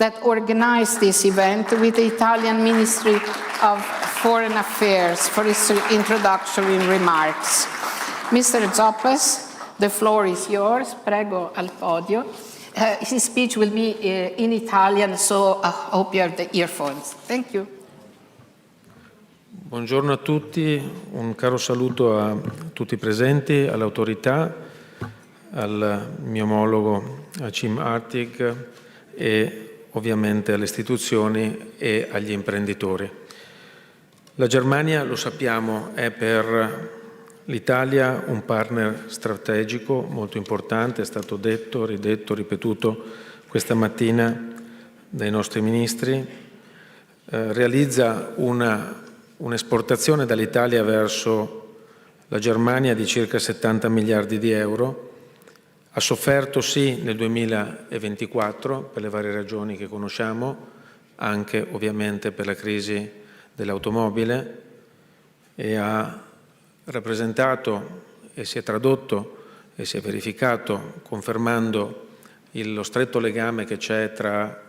that organized this event with the Italian Ministry of Foreign Affairs for his introductory remarks. Mr. Zoppes, the floor is yours. Prego al podio. His speech will be in Italian, so I hope you have the earphones. Thank you. Buongiorno a tutti, un caro saluto a tutti i presenti, alle autorità, al mio omologo Achim Artig e ovviamente alle istituzioni e agli imprenditori. La Germania, lo sappiamo, è per l'Italia un partner strategico molto importante, è stato detto, ridetto, ripetuto questa mattina dai nostri ministri, realizza un'esportazione dall'Italia verso la Germania di circa 70 miliardi di euro, ha sofferto sì nel 2024 per le varie ragioni che conosciamo, anche ovviamente per la crisi dell'automobile, e ha rappresentato e si è tradotto e si è verificato confermando lo stretto legame che c'è tra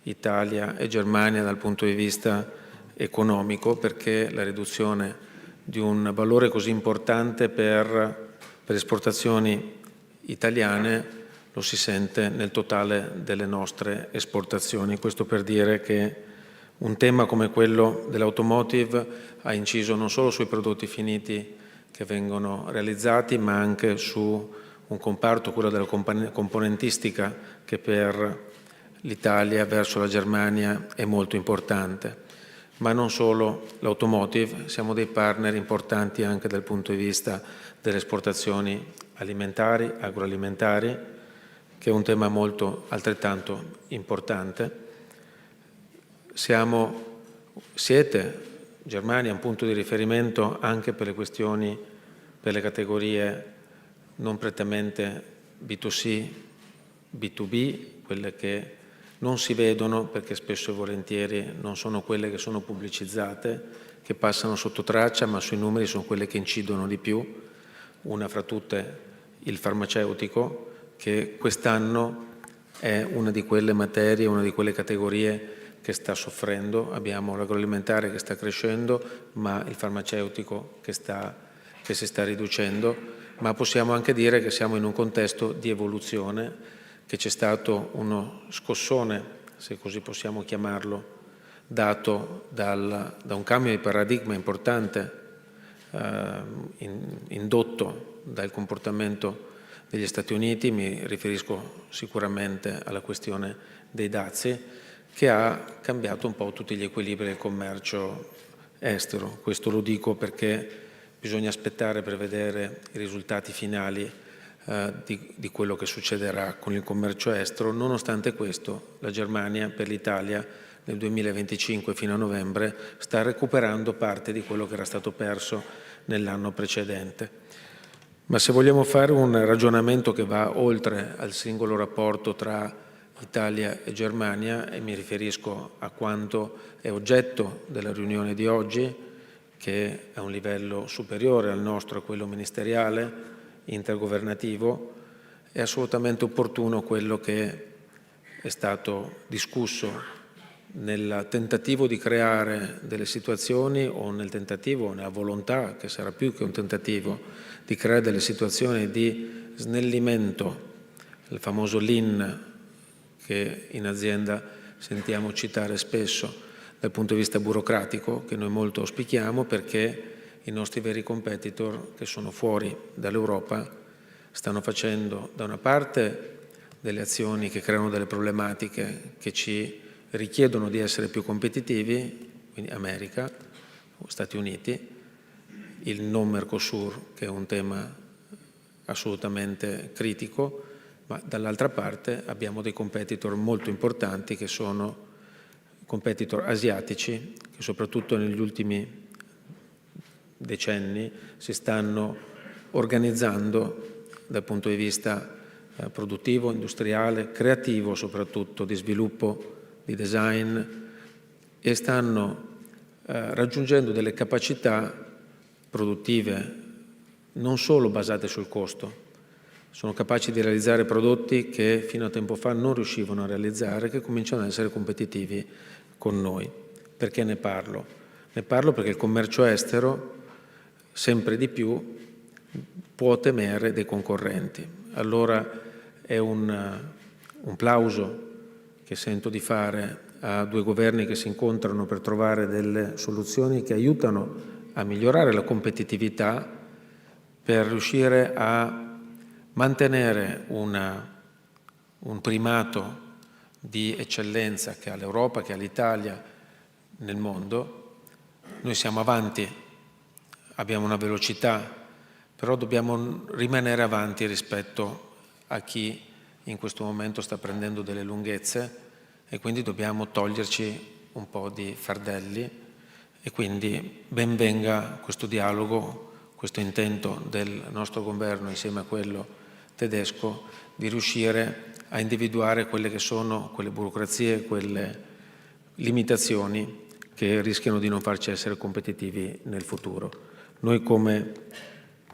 Italia e Germania dal punto di vista economico, perché la riduzione di un valore così importante per esportazioni italiane lo si sente nel totale delle nostre esportazioni. Questo per dire che un tema come quello dell'automotive ha inciso non solo sui prodotti finiti che vengono realizzati, ma anche su un comparto, quello della componentistica, che per l'Italia verso la Germania è molto importante. Ma non solo l'automotive, siamo dei partner importanti anche dal punto di vista delle esportazioni alimentari, agroalimentari, che è un tema altrettanto importante. Siete, Germania, un punto di riferimento anche per le questioni, per le categorie non prettamente B2C, B2B, quelle che non si vedono perché spesso e volentieri non sono quelle che sono pubblicizzate, che passano sotto traccia, ma sui numeri sono quelle che incidono di più. Una fra tutte il farmaceutico, che quest'anno è una di quelle materie, una di quelle categorie che sta soffrendo. Abbiamo l'agroalimentare che sta crescendo, ma il farmaceutico che si sta riducendo. Ma possiamo anche dire che siamo in un contesto di evoluzione, che c'è stato uno scossone, se così possiamo chiamarlo, dato da un cambio di paradigma importante indotto dal comportamento degli Stati Uniti. Mi riferisco sicuramente alla questione dei dazi, che ha cambiato un po' tutti gli equilibri del commercio estero. Questo lo dico perché bisogna aspettare per vedere i risultati finali di quello che succederà con il commercio estero. Nonostante questo, la Germania per l'Italia nel 2025 fino a novembre sta recuperando parte di quello che era stato perso nell'anno precedente. Ma se vogliamo fare un ragionamento che va oltre al singolo rapporto tra Italia e Germania, e mi riferisco a quanto è oggetto della riunione di oggi, che è a un livello superiore al nostro, a quello ministeriale, intergovernativo, è assolutamente opportuno quello che è stato discusso nel tentativo di creare delle situazioni, o nel tentativo, nella volontà, che sarà più che un tentativo, di creare delle situazioni di snellimento, il famoso lean che in azienda sentiamo citare spesso dal punto di vista burocratico, che noi molto auspichiamo, perché i nostri veri competitor che sono fuori dall'Europa stanno facendo da una parte delle azioni che creano delle problematiche che ci richiedono di essere più competitivi, quindi America, Stati Uniti, il non Mercosur, che è un tema assolutamente critico, ma dall'altra parte abbiamo dei competitor molto importanti che sono competitor asiatici, che soprattutto negli ultimi decenni si stanno organizzando dal punto di vista produttivo, industriale, creativo, soprattutto di sviluppo, di design, e stanno raggiungendo delle capacità produttive non solo basate sul costo, sono capaci di realizzare prodotti che fino a tempo fa non riuscivano a realizzare, che cominciano ad essere competitivi con noi. Perché ne parlo? Ne parlo perché il commercio estero sempre di più può temere dei concorrenti. Allora è un plauso che sento di fare a due governi che si incontrano per trovare delle soluzioni che aiutano a migliorare la competitività per riuscire a mantenere un primato di eccellenza che ha l'Europa, che ha l'Italia nel mondo. Noi siamo avanti, abbiamo una velocità, però dobbiamo rimanere avanti rispetto a chi in questo momento sta prendendo delle lunghezze e quindi dobbiamo toglierci un po' di fardelli e quindi ben venga questo dialogo, questo intento del nostro governo insieme a quello tedesco di riuscire a individuare quelle che sono quelle burocrazie, quelle limitazioni che rischiano di non farci essere competitivi nel futuro. Noi come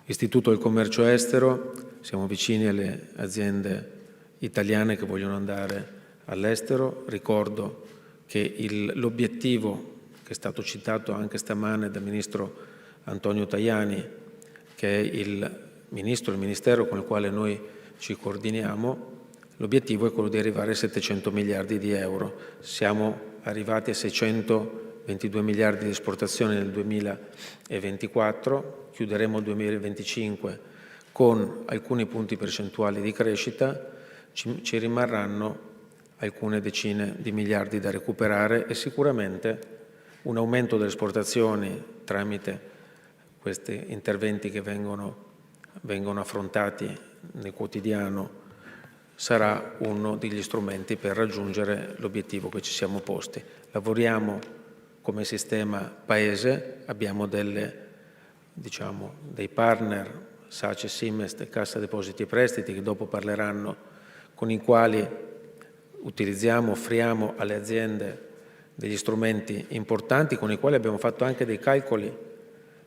Istituto del Commercio Estero siamo vicini alle aziende italiane che vogliono andare all'estero. Ricordo che l'obiettivo che è stato citato anche stamane dal Ministro Antonio Tajani, che è il Ministero con il quale noi ci coordiniamo, l'obiettivo è quello di arrivare a 700 miliardi di euro. Siamo arrivati a 622 miliardi di esportazioni nel 2024, chiuderemo il 2025 con alcuni punti percentuali di crescita, ci rimarranno alcune decine di miliardi da recuperare e sicuramente un aumento delle esportazioni tramite questi interventi che vengono affrontati nel quotidiano sarà uno degli strumenti per raggiungere l'obiettivo che ci siamo posti. Lavoriamo come sistema paese, abbiamo dei partner, SACE, Simest, Cassa Depositi e Prestiti, che dopo parleranno, con i quali offriamo alle aziende degli strumenti importanti, con i quali abbiamo fatto anche dei calcoli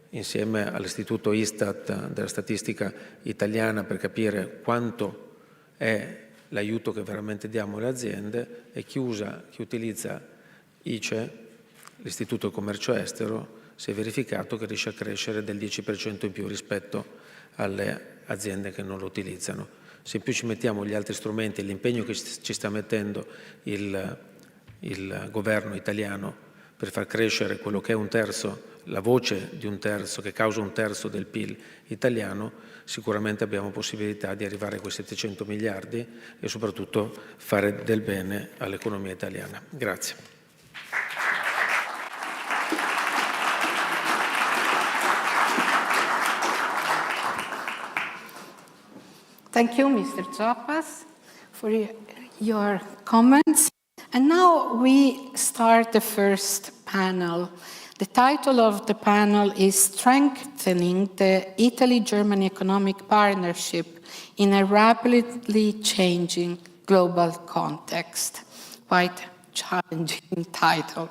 insieme all'Istituto Istat della statistica italiana per capire quanto è l'aiuto che veramente diamo alle aziende, e chi utilizza ICE, l'Istituto del Commercio Estero, si è verificato che riesce a crescere del 10% in più rispetto alle aziende che non lo utilizzano. Se in più ci mettiamo gli altri strumenti e l'impegno che ci sta mettendo il governo italiano per far crescere quello che è un terzo, la voce di un terzo, che causa un terzo del PIL italiano, sicuramente abbiamo possibilità di arrivare a quei 700 miliardi e soprattutto fare del bene all'economia italiana. Grazie. Thank you, Mr. Zoppas, for your comments. And now we start the first panel. The title of the panel is Strengthening the Italy-Germany Economic Partnership in a Rapidly Changing Global Context. Quite challenging title.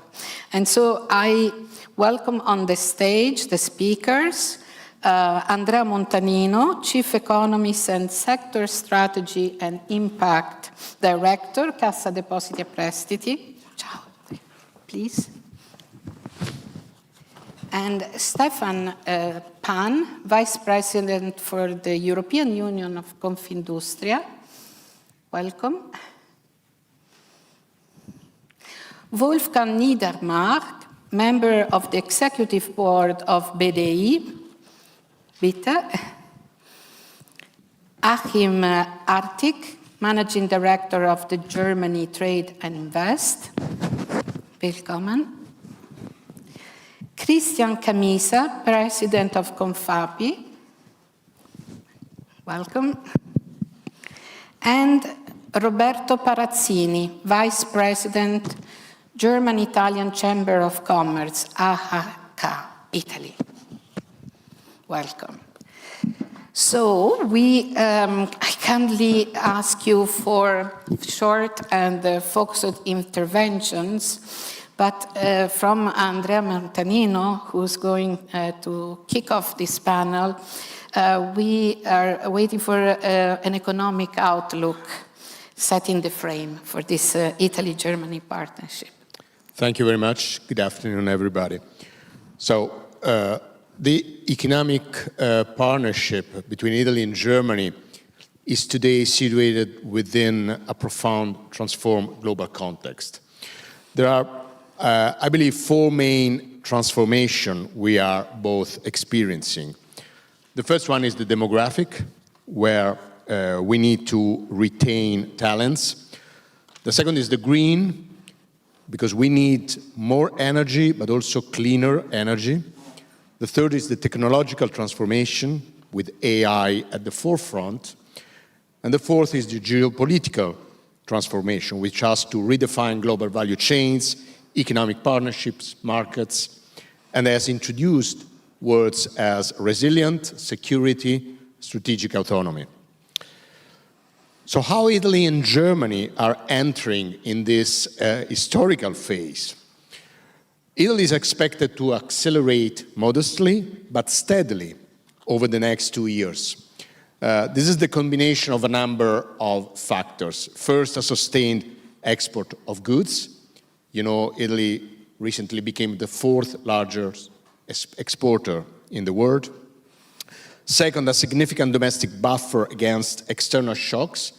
And so I welcome on the stage the speakers, Andrea Montanino, Chief Economist and Sector Strategy and Impact Director, Cassa Depositi e Prestiti. Ciao, please. And Stefan Pan, Vice President for the European Union of Confindustria. Welcome. Wolfgang Niedermark, Member of the Executive Board of BDI. Bitte. Achim Artig, Managing Director of the Germany Trade and Invest. Willkommen. Christian Camisa, President of Confapi. Welcome. And Roberto Parazzini, Vice President, German-Italian Chamber of Commerce, AHK, Italy. Welcome. So I kindly ask you for short and focused interventions, But from Andrea Montanino, who's going to kick off this panel, we are waiting for an economic outlook setting the frame for this Italy-Germany partnership. Thank you very much. Good afternoon, everybody. So, the economic partnership between Italy and Germany is today situated within a profound, transformed global context. There are, I believe, four main transformations we are both experiencing. The first one is the demographic, where we need to retain talents. The second is the green, because we need more energy, but also cleaner energy. The third is the technological transformation, with AI at the forefront. And the fourth is the geopolitical transformation, which has to redefine global value chains, economic partnerships, markets, and has introduced words as resilient, security, strategic autonomy. So how Italy and Germany are entering in this historical phase? Italy is expected to accelerate modestly but steadily over the next 2 years. This is the combination of a number of factors. First, a sustained export of goods. You know, Italy recently became the fourth largest exporter in the world. Second, a significant domestic buffer against external shocks,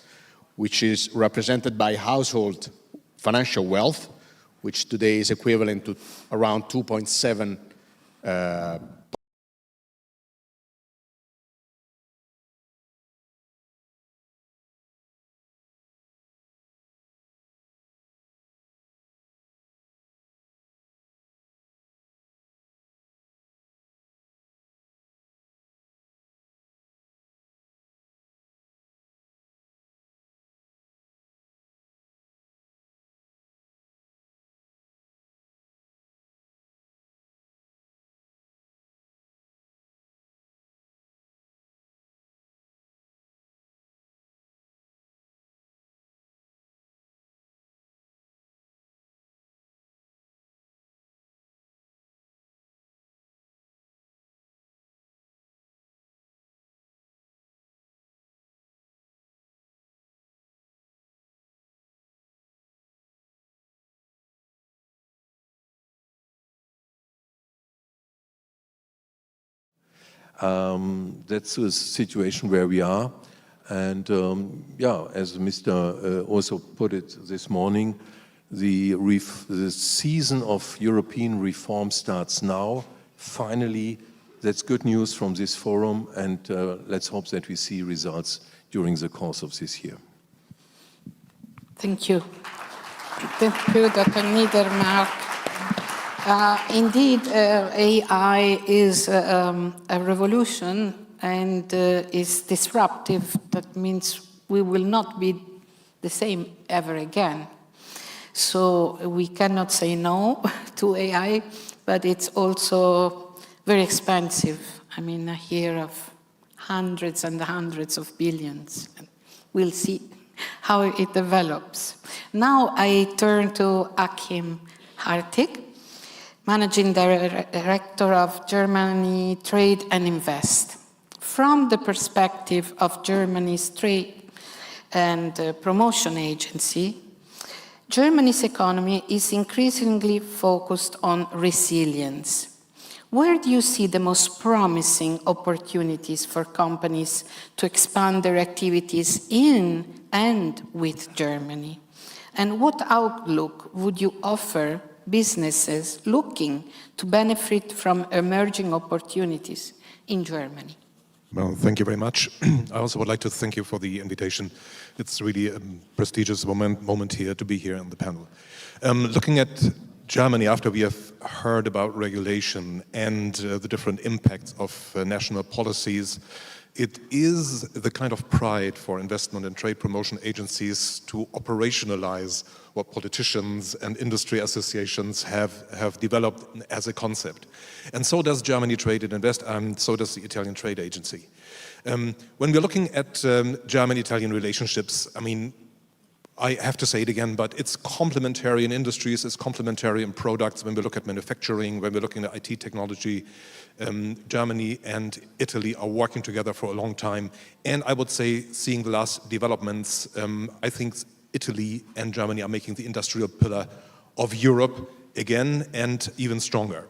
which is represented by household financial wealth, which today is equivalent to around 2.7 That's a situation where we are. And yeah, as Mr. also put it this morning, the season of European reform starts now. Finally, that's good news from this forum, and let's hope that we see results during the course of this year. Thank you. Thank you, Dr. Niedermark. Indeed, AI is a revolution and is disruptive. That means we will not be the same ever again. So we cannot say no to AI, but it's also very expensive. I mean, I hear of hundreds and hundreds of billions. We'll see how it develops. Now I turn to Achim Hartig, Managing Director of Germany Trade and Invest. From the perspective of Germany's Trade and Promotion Agency, Germany's economy is increasingly focused on resilience. Where do you see the most promising opportunities for companies to expand their activities in and with Germany? And what outlook would you offer businesses looking to benefit from emerging opportunities in Germany? Well, thank you very much. I also would like to thank you for the invitation. It's really a prestigious moment here to be here on the panel. Looking at Germany, after we have heard about regulation and the different impacts of national policies, it is the kind of pride for investment and trade promotion agencies to operationalize what politicians and industry associations have developed as a concept. And so does Germany Trade and Invest, and so does the Italian Trade Agency. When we're looking at German-Italian relationships, I mean, I have to say it again, but it's complementary in industries, it's complementary in products. When we look at manufacturing, when we're looking at IT technology, Germany and Italy are working together for a long time. And I would say, seeing the last developments, I think Italy and Germany are making the industrial pillar of Europe again and even stronger.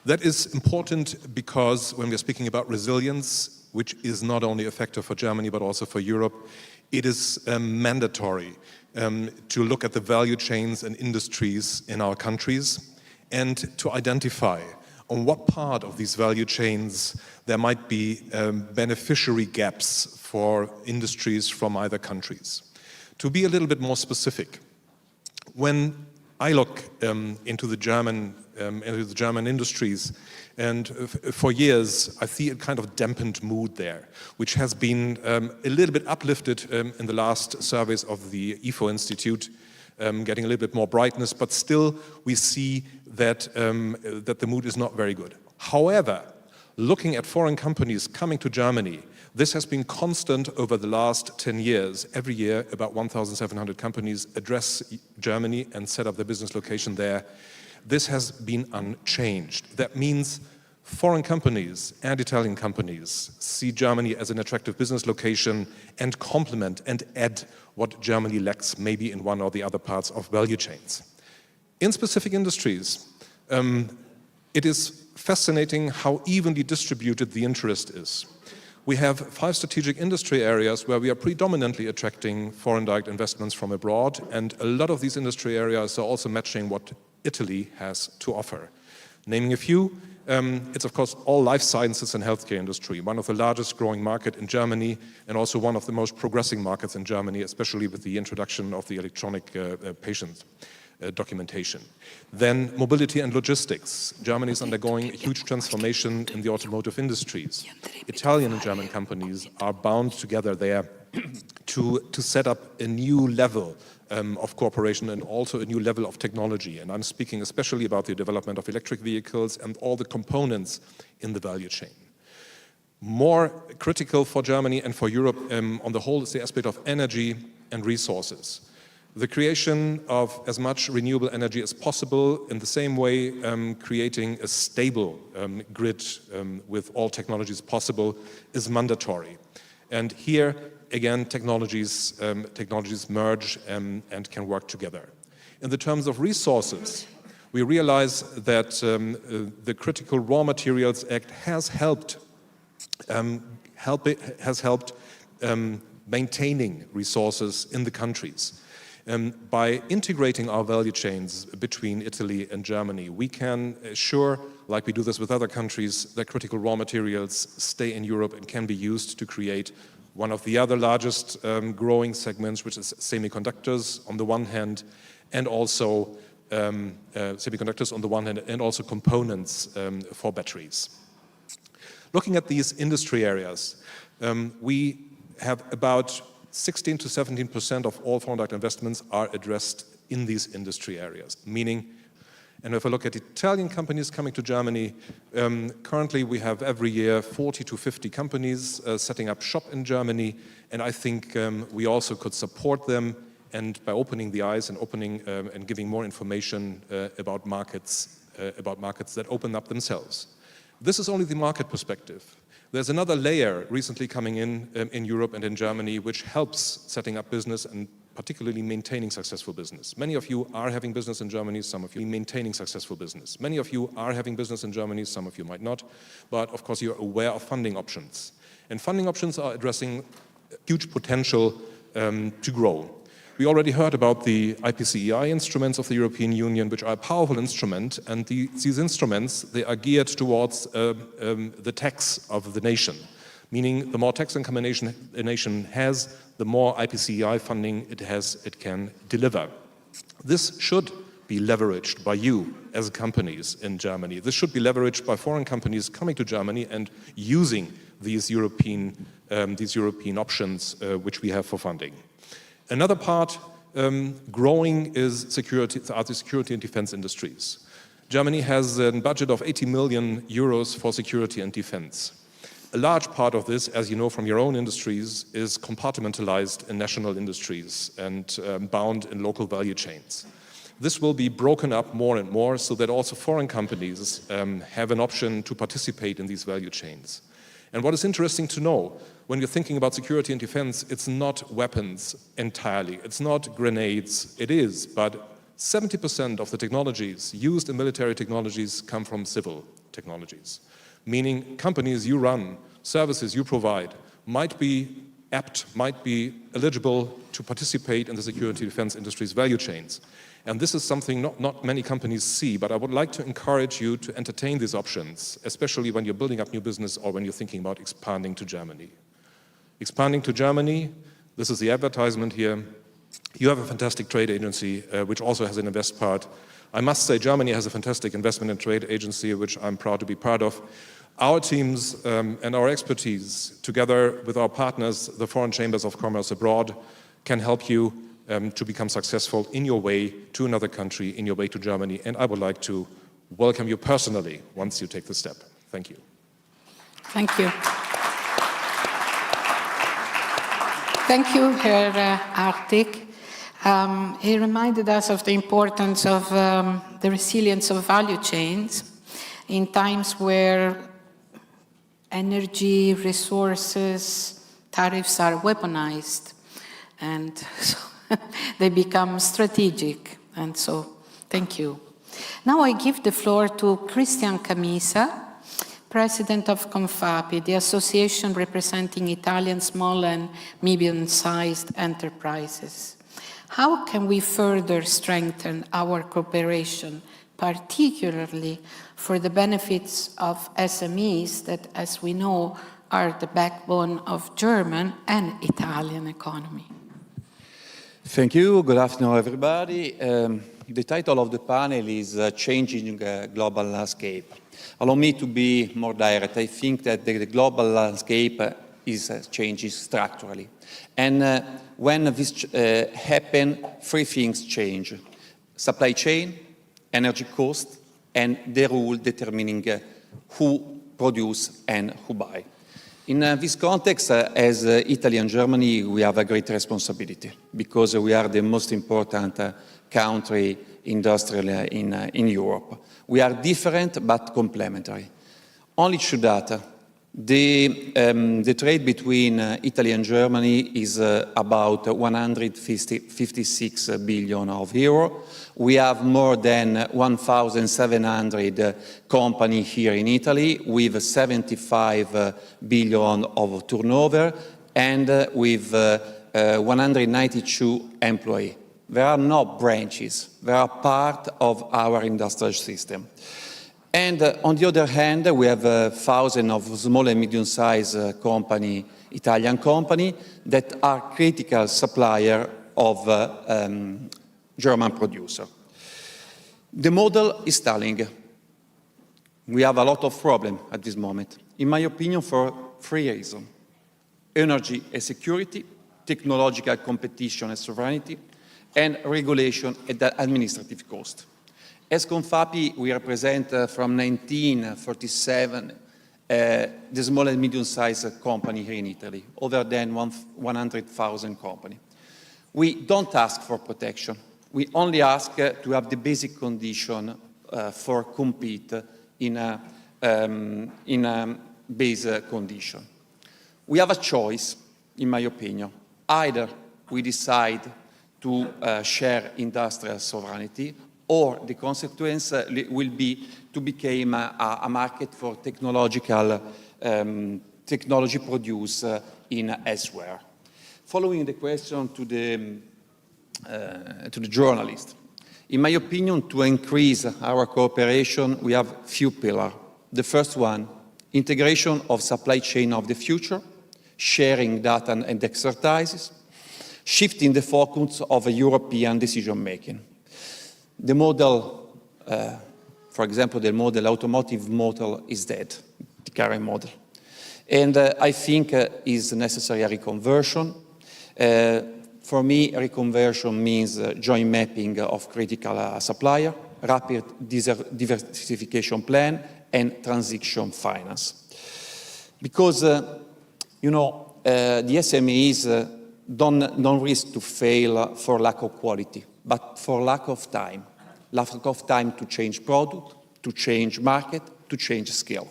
That is important because when we're speaking about resilience, which is not only a factor for Germany but also for Europe, it is mandatory to look at the value chains and industries in our countries and to identify on what part of these value chains there might be beneficiary gaps for industries from either countries. To be a little bit more specific, when I look into the German industries, and for years I see a kind of dampened mood there, which has been a little bit uplifted in the last surveys of the IFO Institute, getting a little bit more brightness, but still we see that, that the mood is not very good. However, looking at foreign companies coming to Germany, this has been constant over the last 10 years. Every year, about 1,700 companies address Germany and set up their business location there. This has been unchanged. That means foreign companies and Italian companies see Germany as an attractive business location and complement and add what Germany lacks maybe in one or the other parts of value chains. In specific industries, it is fascinating how evenly distributed the interest is. We have 5 strategic industry areas where we are predominantly attracting foreign direct investments from abroad, and a lot of these industry areas are also matching what Italy has to offer. Naming a few, it's of course all life sciences and healthcare industry, one of the largest growing market in Germany and also one of the most progressing markets in Germany, especially with the introduction of the electronic patient documentation. Then mobility and logistics. Germany is undergoing a huge transformation in the automotive industries. Italian and German companies are bound together there to set up a new level of cooperation and also a new level of technology. And I'm speaking especially about the development of electric vehicles and all the components in the value chain. More critical for Germany and for Europe on the whole is the aspect of energy and resources. The creation of as much renewable energy as possible, in the same way creating a stable grid with all technologies possible is mandatory. And here, again, technologies merge and can work together. In the terms of resources, we realize that the Critical Raw Materials Act has helped maintaining resources in the countries. By integrating our value chains between Italy and Germany, we can assure, like we do this with other countries, that critical raw materials stay in Europe and can be used to create one of the other largest growing segments, which is semiconductors on the one hand, and also semiconductors on the one hand, and also components for batteries. Looking at these industry areas, we have about 16 to 17% of all foreign direct investments are addressed in these industry areas, meaning, and if I look at Italian companies coming to Germany, currently we have every year 40 to 50 companies setting up shop in Germany, and I think we also could support them, and by opening the eyes and opening and giving more information about markets that open up themselves. This is only the market perspective. There's another layer recently coming in Europe and in Germany, which helps setting up business and particularly maintaining successful business. Many of you are having business in Germany, some of you maintaining successful business. Many of you are having business in Germany, some of you might not, but of course you're aware of funding options. And funding options are addressing huge potential to grow. We already heard about the IPCEI instruments of the European Union, which are a powerful instrument, and these instruments, they are geared towards the tax of the nation, meaning the more tax income a nation has, the more IPCEI funding it can deliver. This should be leveraged by you as companies in Germany. This should be leveraged by foreign companies coming to Germany and using these European options which we have for funding. Another part growing is the security and defense industries. Germany has a budget of 80 million euros for security and defense. A large part of this, as you know from your own industries, is compartmentalized in national industries and bound in local value chains. This will be broken up more and more so that also foreign companies have an option to participate in these value chains. And what is interesting to know, when you're thinking about security and defense, it's not weapons entirely, it's not grenades, it is, but 70% of the technologies used in military technologies come from civil technologies. Meaning companies you run, services you provide, might be apt, might be eligible to participate in the security defense industry's value chains. And this is something not many companies see, but I would like to encourage you to entertain these options, especially when you're building up new business or when you're thinking about expanding to Germany. Expanding to Germany, this is the advertisement here. You have a fantastic trade agency, which also has an invest part. I must say Germany has a fantastic investment and trade agency, which I'm proud to be part of. Our teams and our expertise, together with our partners, the foreign chambers of commerce abroad, can help you to become successful in your way to another country, in your way to Germany. And I would like to welcome you personally once you take the step. Thank you. Thank you. Thank you, Herr Artig. He reminded us of the importance of the resilience of value chains in times where energy, resources, tariffs are weaponized, and so they become strategic. And so, thank you. Now I give the floor to Christian Camisa, President of Confapi, the association representing Italian small and medium-sized enterprises. How can we further strengthen our cooperation, particularly for the benefits of SMEs that, as we know, are the backbone of German and Italian economy? Thank you. Good afternoon, everybody. The title of the panel is Changing Global Landscape. Allow me to be more direct. I think that the global landscape is changing structurally. And when this happens, three things change: supply chain, energy cost, and the rule determining who produce and who buy. In this context, as Italy and Germany, we have a great responsibility because we are the most important country industrially in Europe. We are different but complementary. Only true data. The trade between Italy and Germany is about 156 billion of euro. We have more than 1,700 companies here in Italy with 75 billion of turnover and with 192 employees. There are no branches. They are part of our industrial system. And on the other hand, we have thousands of small and medium-sized companies, Italian companies, that are critical suppliers of German producers. The model is stalling. We have a lot of problems at this moment, in my opinion, for three reasons: energy and security, technological competition and sovereignty, and regulation at the administrative cost. As Confapi, we represent from 1947 the small and medium-sized company here in Italy, over than 100,000 companies. We don't ask for protection. We only ask to have the basic condition for compete in a base condition. We have a choice, in my opinion. Either we decide to share industrial sovereignty, or the consequence will be to become a market for technology produced in elsewhere. Following the question to the journalist, in my opinion, to increase our cooperation, we have few pillars. The first one, integration of supply chain of the future, sharing data and expertises, shifting the focus of European decision-making. The model, for example, the automotive model is dead, the current model. And I think is necessary a reconversion. For me, reconversion means joint mapping of critical supplier, rapid diversification plan, and transition finance. because, the SMEs don't risk to fail for lack of quality, but for lack of time. Lack of time to change product, to change market, to change skill.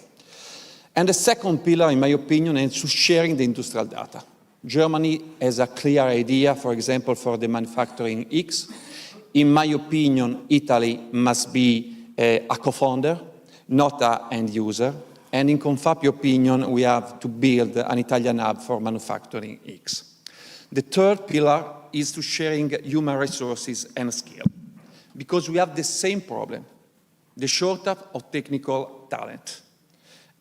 And the second pillar, in my opinion, is sharing the industrial data. Germany has a clear idea, for example, for the manufacturing X. In my opinion, Italy must be a co-founder, not an end user. And in Confapio opinion, we have to build an Italian hub for manufacturing X. The third pillar is to sharing human resources and skill, because we have the same problem, the shortage of technical talent.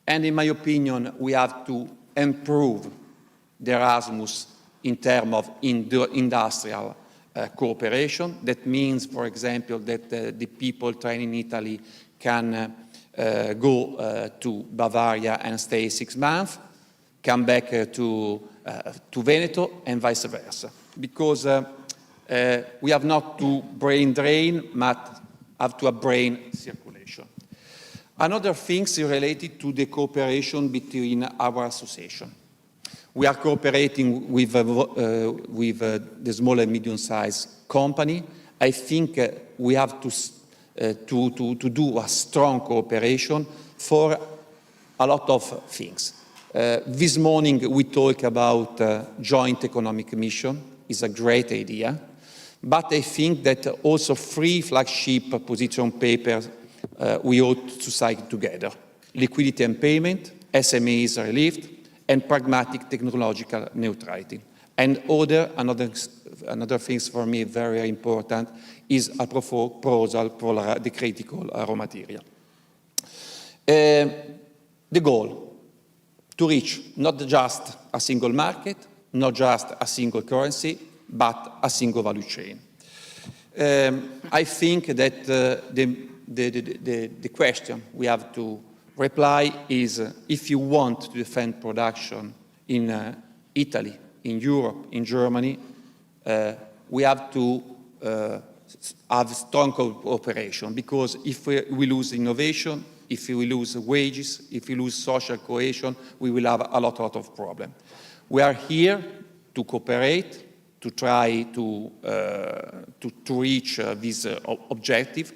And in my opinion, we have to improve the Erasmus in terms of industrial cooperation. That means, for example, that the people trained in Italy can go to Bavaria and stay 6 months, come back to Veneto, and vice versa. Because we have not to brain drain, but have to have brain circulation. Another thing is related to the cooperation between our association. We are cooperating with the small and medium-sized company. I think we have to do a strong cooperation for a lot of things. This morning we talked about joint economic mission. It's a great idea. But I think that also 3 flagship position papers we ought to cite together: liquidity and payment, SMEs relief, and pragmatic technological neutrality. And another things for me very important is a proposal for the critical raw material. The goal, to reach not just a single market, not just a single currency, but a single value chain. I think that the question we have to reply is, if you want to defend production in Italy, in Europe, in Germany, we have to have strong cooperation, because if we lose innovation, if we lose wages, if we lose social cohesion, we will have a lot of problems. We are here to cooperate, to try to reach this objective.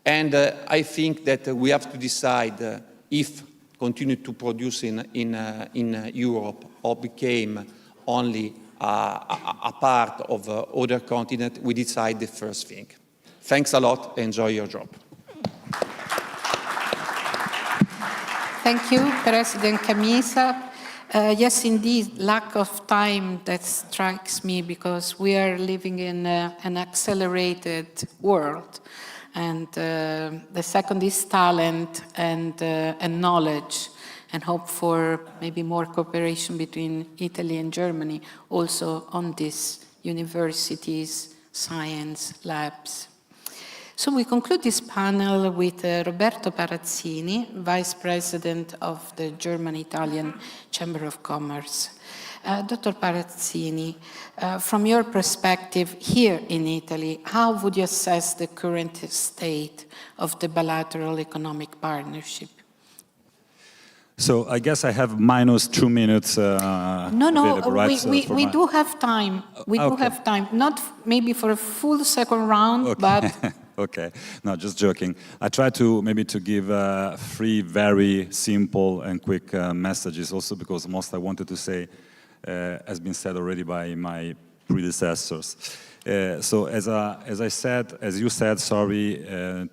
And I think that we have to decide if continue to produce in Europe or became only a part of other continent. We decide the first thing. Thanks a lot. Enjoy your job. Thank you, President Camisa. Yes, indeed, lack of time, that strikes me, because we are living in an accelerated world. And the second is talent and knowledge, and hope for maybe more cooperation between Italy and Germany, also on these universities, science labs. So we conclude this panel with Roberto Parazzini, Vice President of the German-Italian Chamber of Commerce. Dr. Parazzini, from your perspective here in Italy, how would you assess the current state of the bilateral economic partnership? So I guess I have minus 2 minutes. No, we do have time. We do have time, not maybe for a full second round, but... Okay, no, just joking. I try to give 3 very simple and quick messages, also because most I wanted to say has been said already by my predecessors. So as you said,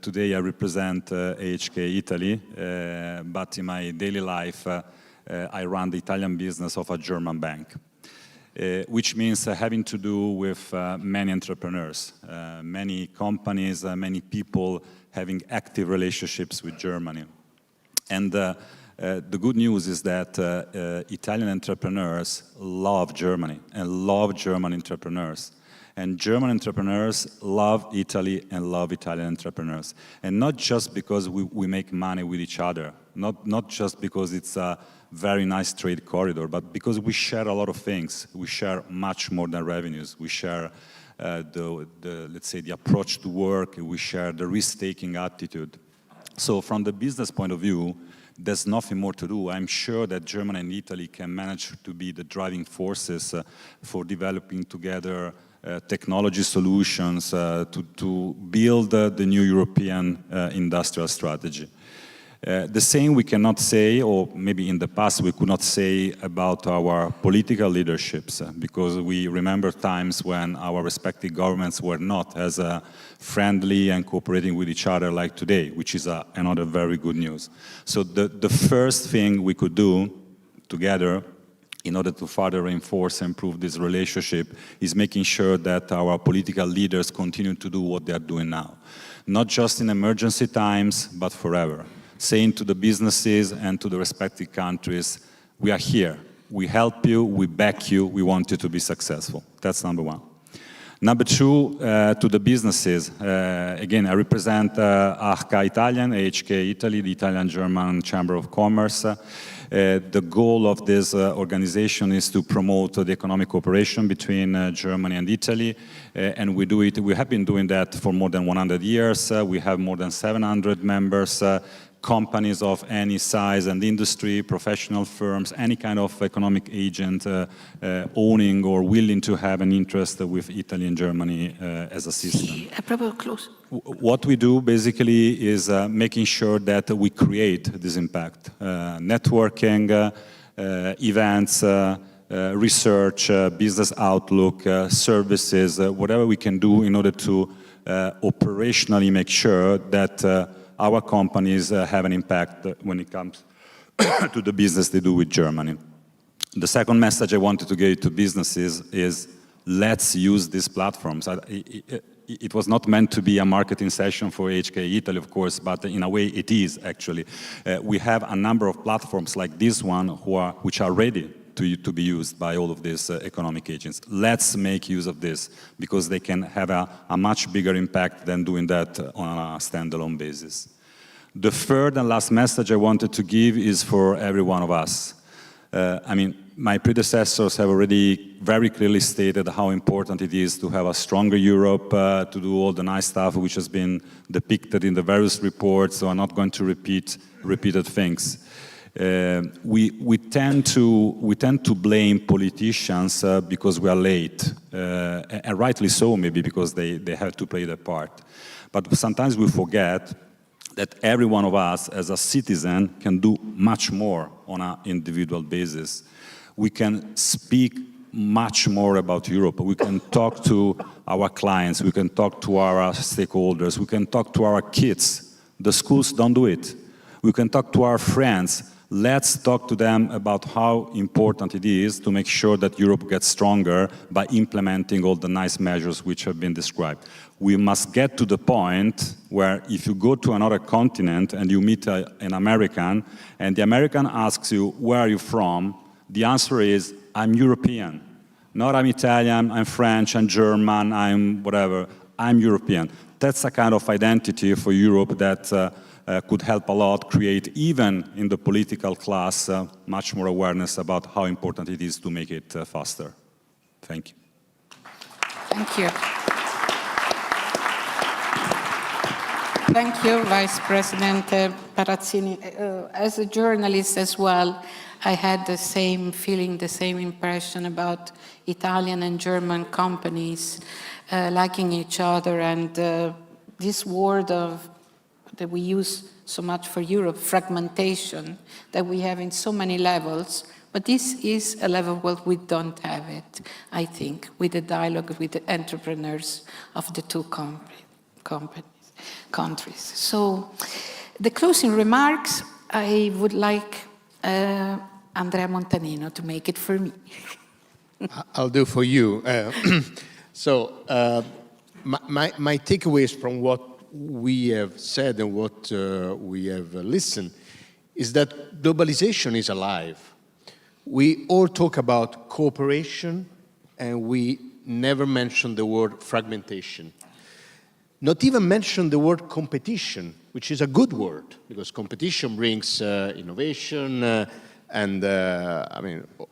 today I represent AHK Italy, but in my daily life I run the Italian business of a German bank. Which means having to do with many entrepreneurs, many companies, many people having active relationships with Germany. And the good news is that Italian entrepreneurs love Germany and love German entrepreneurs. And German entrepreneurs love Italy and love Italian entrepreneurs. And not just because we make money with each other, not just because it's a very nice trade corridor, but because we share a lot of things. We share much more than revenues. We share let's say, the approach to work. We share the risk-taking attitude. So from the business point of view, there's nothing more to do. I'm sure that Germany and Italy can manage to be the driving forces for developing together technology solutions to build the new European industrial strategy. The same we cannot say, or maybe in the past we could not say about our political leaderships, because we remember times when our respective governments were not as friendly and cooperating with each other like today, which is another very good news. So the first thing we could do together in order to further reinforce and improve this relationship is making sure that our political leaders continue to do what they are doing now. Not just in emergency times, but forever. Saying to the businesses and to the respective countries, we are here, we help you, we back you, we want you to be successful. That's number one. Number two, to the businesses. Again, I represent AHK Italian, AHK Italy, the Italian-German Chamber of Commerce. The goal of this organization is to promote the economic cooperation between Germany and Italy, and we do it. We have been doing that for more than 100 years. We have more than 700 members, companies of any size and industry, professional firms, any kind of economic agent owning or willing to have an interest with Italy and Germany as a system. What we do basically is making sure that we create this impact. Networking, events, research, business outlook, services, whatever we can do in order to operationally make sure that our companies have an impact when it comes to the business they do with Germany. The second message I wanted to give to businesses is let's use these platforms. It was not meant to be a marketing session for HK Italy, of course, but in a way it is actually. We have a number of platforms like this one which are ready to be used by all of these economic agents. Let's make use of this because they can have a much bigger impact than doing that on a standalone basis. The third and last message I wanted to give is for every one of us. I mean, my predecessors have already very clearly stated how important it is to have a stronger Europe, to do all the nice stuff which has been depicted in the various reports, so I'm not going to repeat repeated things. We tend to blame politicians because we are late, and rightly so, maybe because they have to play their part. But sometimes we forget that every one of us as a citizen can do much more on an individual basis. We can speak much more about Europe. We can talk to our clients, we can talk to our stakeholders, we can talk to our kids. The schools don't do it. We can talk to our friends. Let's talk to them about how important it is to make sure that Europe gets stronger by implementing all the nice measures which have been described. We must get to the point where if you go to another continent and you meet an American, and the American asks you, where are you from? The answer is, I'm European. Not I'm Italian, I'm French, I'm German, I'm whatever. I'm European. That's a kind of identity for Europe that could help a lot create, even in the political class, much more awareness about how important it is to make it faster. Thank you. Thank you. Thank you, Vice President Parazzini. As a journalist as well, I had the same feeling, the same impression about Italian and German companies liking each other, and this word that we use so much for Europe, fragmentation, that we have in so many levels, but this is a level where we don't have it, I think, with the dialogue with the entrepreneurs of the two countries. So, the closing remarks, I would like Andrea Montanino to make it for me. I'll do for you. My takeaways from what we have said and what we have listened is that globalization is alive. We all talk about cooperation and we never mention the word fragmentation. Not even mention the word competition, which is a good word because competition brings innovation and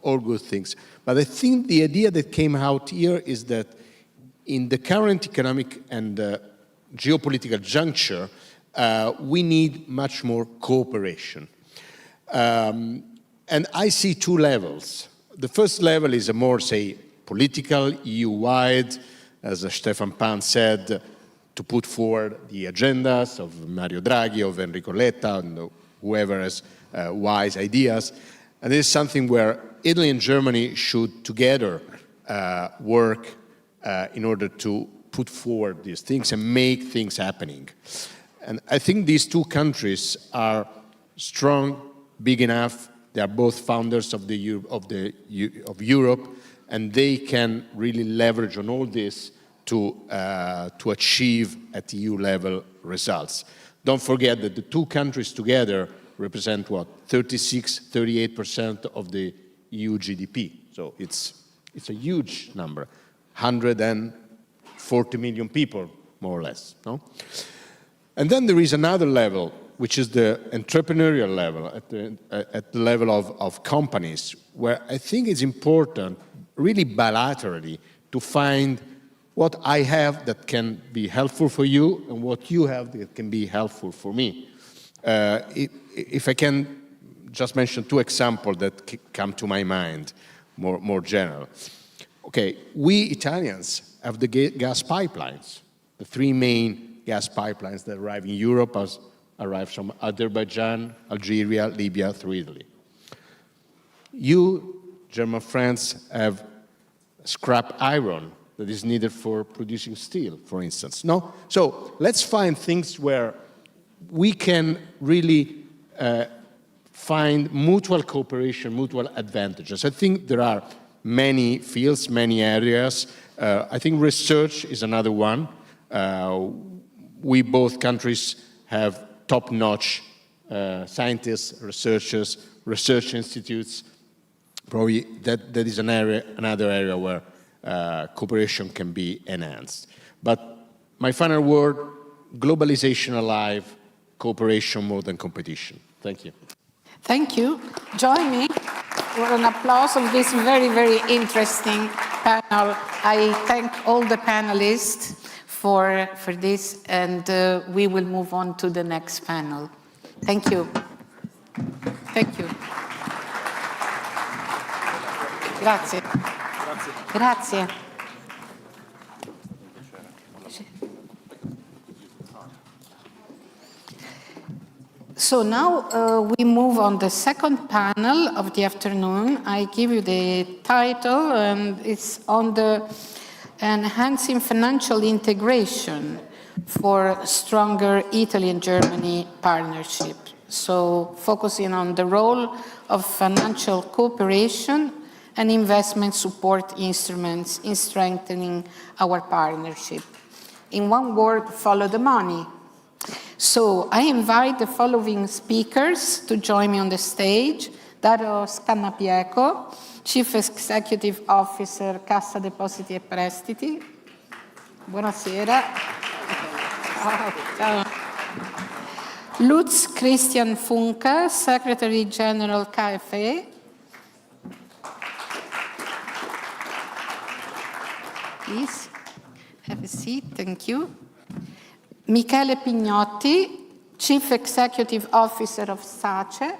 all good things. But I think the idea that came out here is that in the current economic and geopolitical juncture, we need much more cooperation. And I see two levels. The first level is a more, say, political, EU-wide, as Stefan Pan said, to put forward the agendas of Mario Draghi, of Enrico Letta, and whoever has wise ideas. And this is something where Italy and Germany should together work in order to put forward these things and make things happening. And I think these two countries are strong, big enough. They are both founders of Europe, and they can really leverage on all this to achieve at EU level results. Don't forget that the two countries together represent what, 38% of the EU GDP. So it's a huge number, 140 million people, more or less. No? And then there is another level, which is the entrepreneurial level, at the level of companies, where I think it's important, really bilaterally, to find what I have that can be helpful for you and what you have that can be helpful for me. If I can just mention two examples that come to my mind, more general. Okay, we Italians have the gas pipelines. The three main gas pipelines that arrive in Europe arrive from Azerbaijan, Algeria, Libya, through Italy. You, German friends, have scrap iron that is needed for producing steel, for instance. No? So let's find things where we can really find mutual cooperation, mutual advantages. I think there are many fields, many areas. I think research is another one. We both countries have top-notch scientists, researchers, research institutes. Probably that is another area where cooperation can be enhanced. But my final word, globalization alive, cooperation more than competition. Thank you. Thank you. Join me for an applause of this very, very interesting panel. I thank all the panelists for this, and we will move on to the next panel. Thank you. Thank you. Grazie. Grazie. So now we move on the second panel of the afternoon. I give you the title, and it's on the enhancing financial integration for stronger Italy and Germany partnership. So focusing on the role of financial cooperation and investment support instruments in strengthening our partnership. In one word, follow the money. So I invite the following speakers to join me on the stage. Dario Scannapieco, Chief Executive Officer, Cassa Depositi e Prestiti. Buonasera. Ciao. Lutz Christian Funke, Secretary General KFA. Please, have a seat, thank you. Michele Pignotti, Chief Executive Officer of SACE.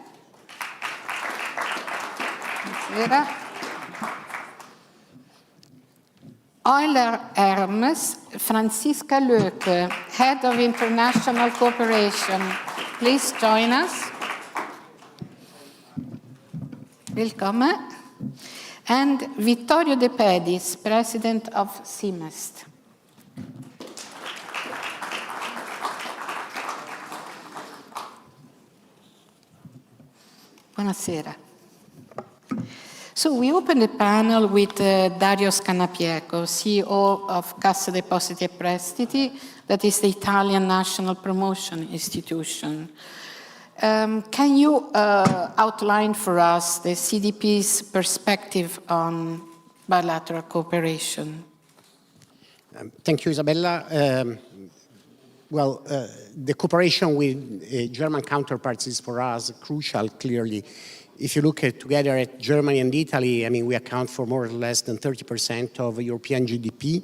Buonasera. Euler Hermes, Franziska Löke, Head of International Cooperation. Please join us. Welcome. And Vittorio De Pedis, President of CIMEST. Buonasera. So we open the panel with Dario Scannapieco, CEO of Cassa Depositi e Prestiti, that is the Italian National Promotion Institution. Can you outline for us the CDP's perspective on bilateral cooperation? Thank you, Isabella. The cooperation with German counterparts is for us crucial, clearly. If you look together at Germany and Italy, I mean, we account for more or less than 30% of European GDP.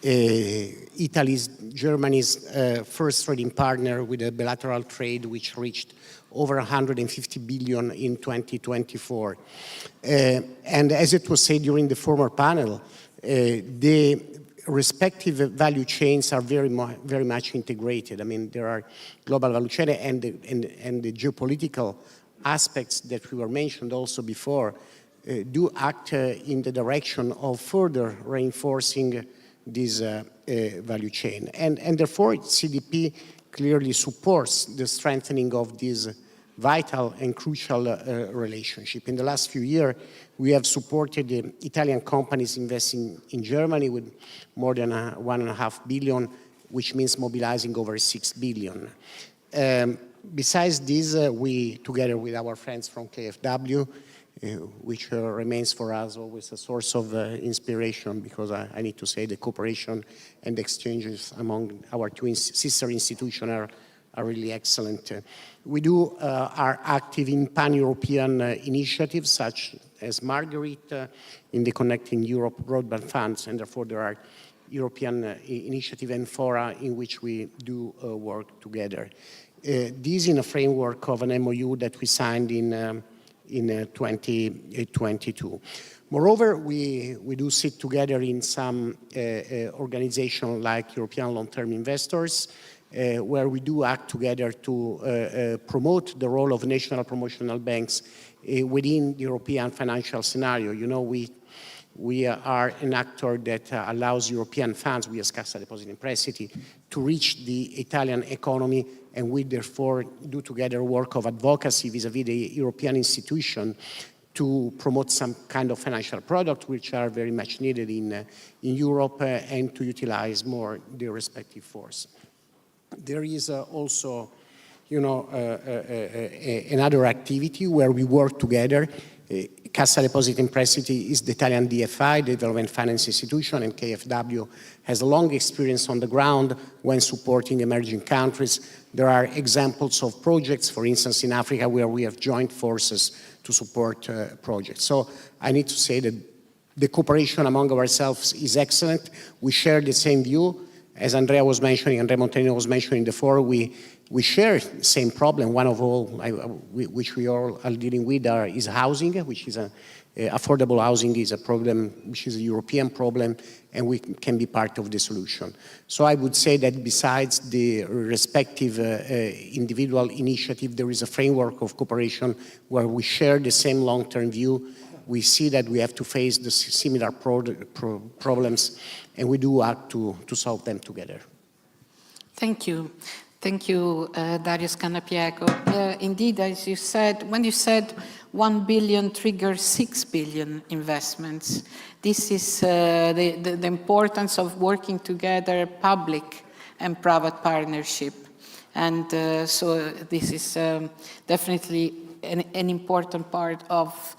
Italy's, Germany's first trading partner with a bilateral trade which reached over 150 billion in 2024. And as it was said during the former panel, the respective value chains are very much integrated. I mean, there are global value chain and the geopolitical aspects that we were mentioned also before do act in the direction of further reinforcing this value chain. And therefore, CDP clearly supports the strengthening of this vital and crucial relationship. In the last few years, we have supported Italian companies investing in Germany with more than 1.5 billion, which means mobilizing over 6 billion. Besides this, we, together with our friends from KfW, which remains for us always a source of inspiration, because I need to say the cooperation and exchanges among our two sister institutions are really excellent. We are active in pan-European initiatives such as Marguerite in the Connecting Europe Broadband Funds, and therefore there are European initiatives and fora in which we do work together. This in a framework of an MOU that we signed in 2022. Moreover, we do sit together in some organizations like European Long-Term Investors, where we do act together to promote the role of national promotional banks within the European financial scenario. You know, we are an actor that allows European funds, we as Cassa Depositi e Prestiti, to reach the Italian economy, and we therefore do together work of advocacy vis-à-vis the European institution to promote some kind of financial product which are very much needed in Europe and to utilize more their respective force. There is also, you know, another activity where we work together. Cassa Depositi e Prestiti is the Italian DFI, the Development Finance Institution, and KfW has a long experience on the ground when supporting emerging countries. There are examples of projects, for instance, in Africa, where we have joined forces to support projects. So I need to say that the cooperation among ourselves is excellent. We share the same view. As Andrea was mentioning, Andrea Montenegro was mentioning before, we share the same problem. One of all, which we all are dealing with is housing, which is affordable housing is a problem, which is a European problem, and we can be part of the solution. So I would say that besides the respective individual initiative, there is a framework of cooperation where we share the same long-term view. We see that we have to face the similar problems, and we do act to solve them together. Thank you. Thank you, Dario Scannapieco. Indeed, as you said, when you said 1 billion triggers 6 billion investments, this is the importance of working together, public and private partnership. And so this is definitely an important part of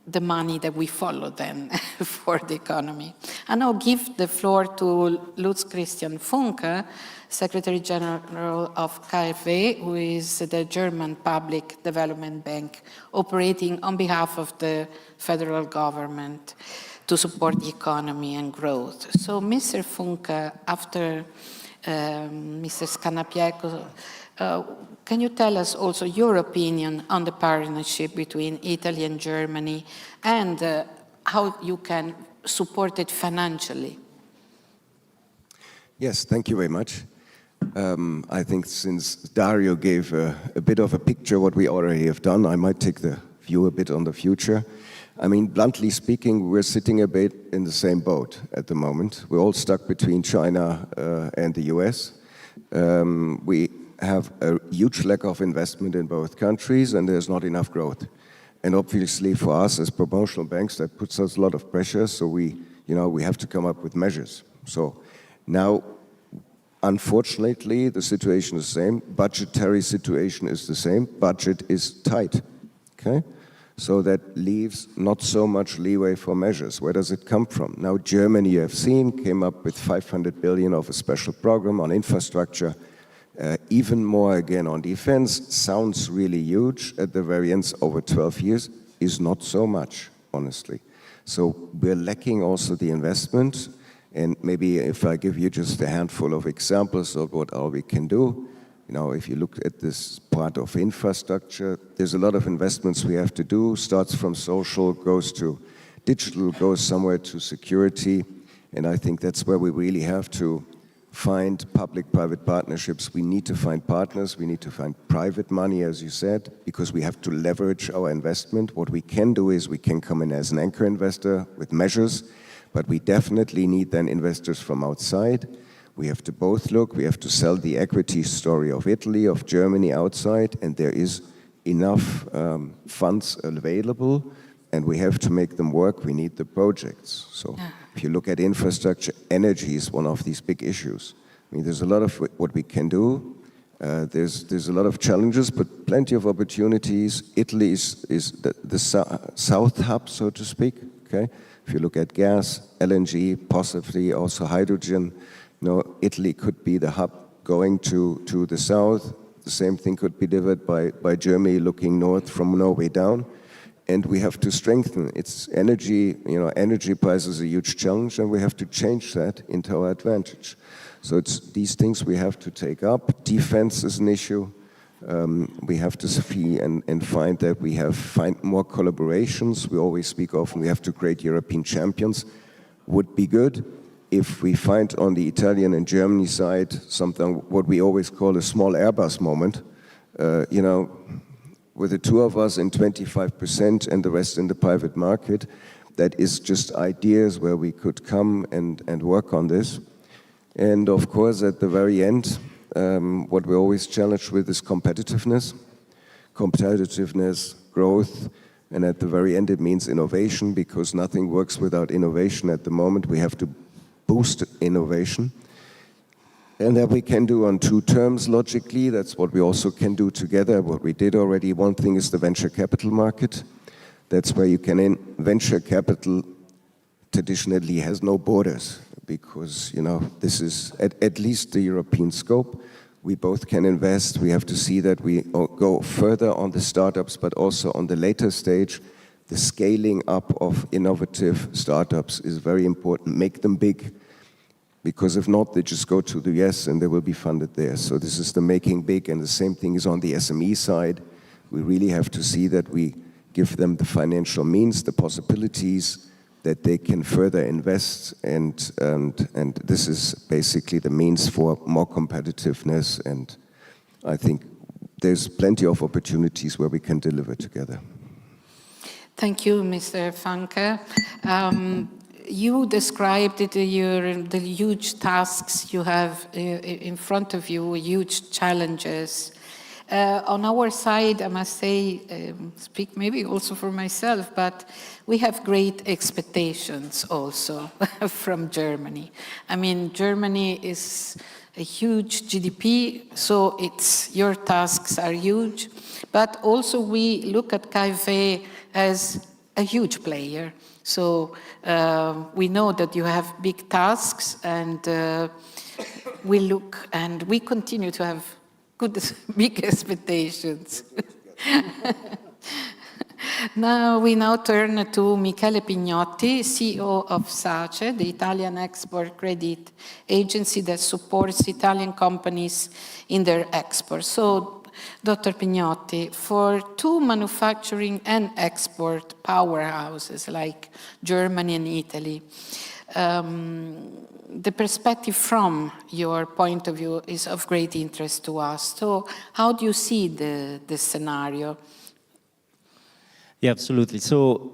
the money that we follow then for the economy. And I'll give the floor to Lutz Christian Funke, Secretary General of KfW, who is the German Public Development Bank, operating on behalf of the federal government to support the economy and growth. So, Mr. Funke, after Mr. Scannapieco, can you tell us also your opinion on the partnership between Italy and Germany and how you can support it financially? Yes, thank you very much. I think since Dario gave a bit of a picture of what we already have done, I might take the view a bit on the future. I mean, bluntly speaking, we're sitting a bit in the same boat at the moment. We're all stuck between China and the US. We have a huge lack of investment in both countries, and there's not enough growth. And obviously for us as promotional banks, that puts us a lot of pressure, so we have to come up with measures. So now, unfortunately, the situation is the same. Budgetary situation is the same. Budget is tight, okay? So that leaves not so much leeway for measures. Where does it come from? Now, Germany, you have seen, came up with 500 billion of a special program on infrastructure. Even more again on defense. Sounds really huge. At the very end, over 12 years, is not so much, honestly. So we're lacking also the investment. And maybe if I give you just a handful of examples of what all we can do, you know, if you look at this part of infrastructure, there's a lot of investments we have to do, starts from social, goes to digital, goes somewhere to security, and I think that's where we really have to find public-private partnerships. We need to find partners, we need to find private money, as you said, because we have to leverage our investment. What we can do is we can come in as an anchor investor with measures, but we definitely need then investors from outside. We have to both look, we have to sell the equity story of Italy, of Germany outside, and there is enough funds available, and we have to make them work. We need the projects. So if you look at infrastructure, energy is one of these big issues. I mean, there's a lot of what we can do. There's a lot of challenges, but plenty of opportunities. Italy is the south hub, so to speak, okay? If you look at gas, LNG, possibly also hydrogen, you know, Italy could be the hub going to the south. The same thing could be delivered by Germany looking north from Norway down. And we have to strengthen its energy. You know, energy prices are a huge challenge, and we have to change that into our advantage. So it's these things we have to take up. Defense is an issue. We have to see and find that we find more collaborations. We always speak often we have to create European champions. Would be good if we find on the Italian and Germany side something, what we always call a small Airbus moment, you know, with the two of us in 25% and the rest in the private market, that is just ideas where we could come and work on this. And of course, at the very end, what we're always challenged with is competitiveness, growth, and at the very end it means innovation, because nothing works without innovation. At the moment we have to boost innovation. And that we can do on two terms, logically. That's what we also can do together, what we did already. One thing is the venture capital market. That's where you can venture capital traditionally has no borders, because, you know, this is at least the European scope. We both can invest. We have to see that we go further on the startups, but also on the later stage. The scaling up of innovative startups is very important. Make them big, because if not, they just go to the US and they will be funded there. So this is the making big, and the same thing is on the SME side. We really have to see that we give them the financial means, the possibilities that they can further invest, and this is basically the means for more competitiveness, and I think there's plenty of opportunities where we can deliver together. Thank you, Mr. Funke. You described the huge tasks you have in front of you, huge challenges. On our side, I must say, speak maybe also for myself, but we have great expectations also from Germany. I mean, Germany is a huge GDP, so your tasks are huge, but also we look at KfW as a huge player. So we know that you have big tasks, and we look and we continue to have big expectations. Now we turn to Michele Pignotti, CEO of SACE, the Italian export credit agency that supports Italian companies in their exports. So, Dr. Pignotti, for two manufacturing and export powerhouses like Germany and Italy, the perspective from your point of view is of great interest to us. So how do you see the scenario? Yeah, absolutely. So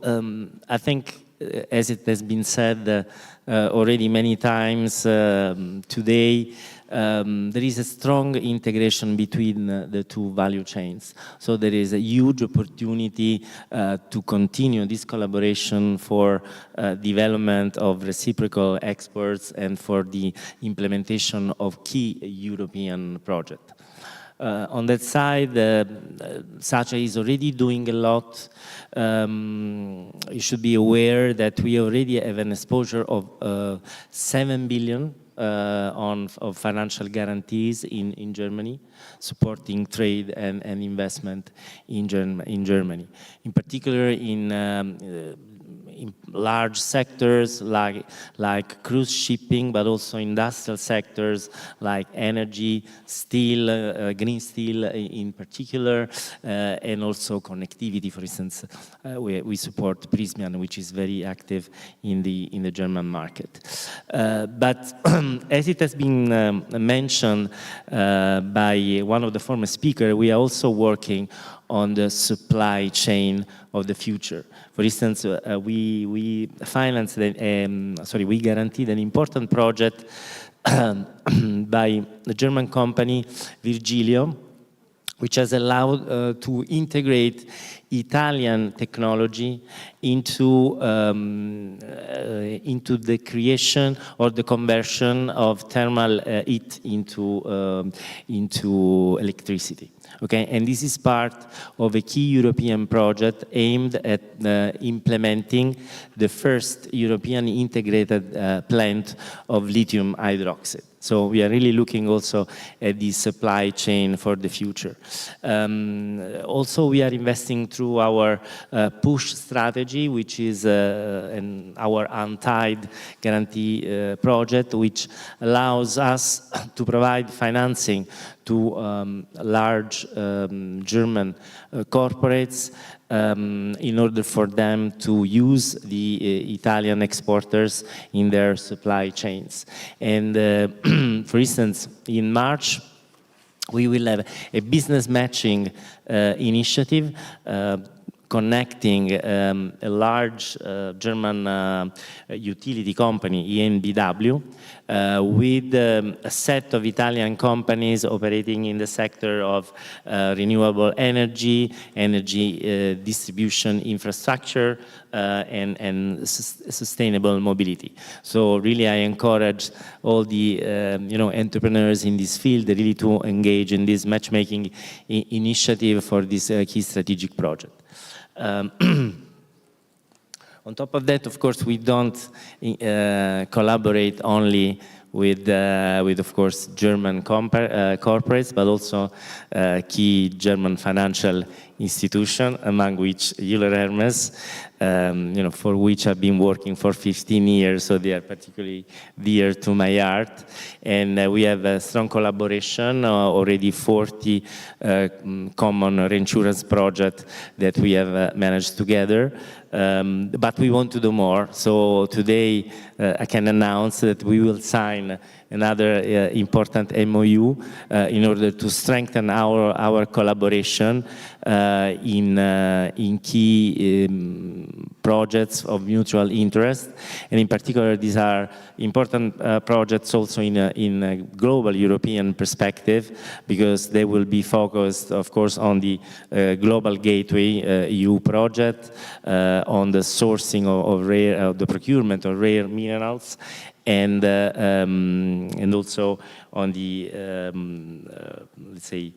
I think, as it has been said already many times today, there is a strong integration between the two value chains. So there is a huge opportunity to continue this collaboration for development of reciprocal exports and for the implementation of key European projects. On that side, SACE is already doing a lot. You should be aware that we already have an exposure of 7 billion of financial guarantees in Germany, supporting trade and investment in Germany. In particular, in in large sectors like cruise shipping, but also industrial sectors like energy, steel, green steel in particular, and also connectivity. For instance, we support Prysmian, which is very active in the German market. But as it has been mentioned by one of the former speakers, we are also working on the supply chain of the future. For instance, we guaranteed an important project by the German company Virgilio, which has allowed to integrate Italian technology into the creation or the conversion of thermal heat into electricity. Okay, and this is part of a key European project aimed at implementing the first European integrated plant of lithium hydroxide. So we are really looking also at the supply chain for the future. Also, we are investing through our push strategy, which is our untied guarantee project, which allows us to provide financing to large German corporates in order for them to use the Italian exporters in their supply chains. And for instance, in March, we will have a business matching initiative connecting a large German utility company, EnBW, with a set of Italian companies operating in the sector of renewable energy, distribution infrastructure, and sustainable mobility. So really I encourage all the entrepreneurs in this field really to engage in this matchmaking initiative for this key strategic project. On top of that, of course, we don't collaborate only with of course, German corporates, but also key German financial institutions, among which Euler Hermes, for which I've been working for 15 years, so they are particularly dear to my heart. And we have a strong collaboration, already 40 common reinsurance projects that we have managed together. But we want to do more. So today I can announce that we will sign another important MOU in order to strengthen our collaboration in key projects of mutual interest. And in particular, these are important projects also in a global European perspective, because they will be focused, of course, on the Global Gateway EU project, on the sourcing of the procurement of rare minerals, and also on the, let's say,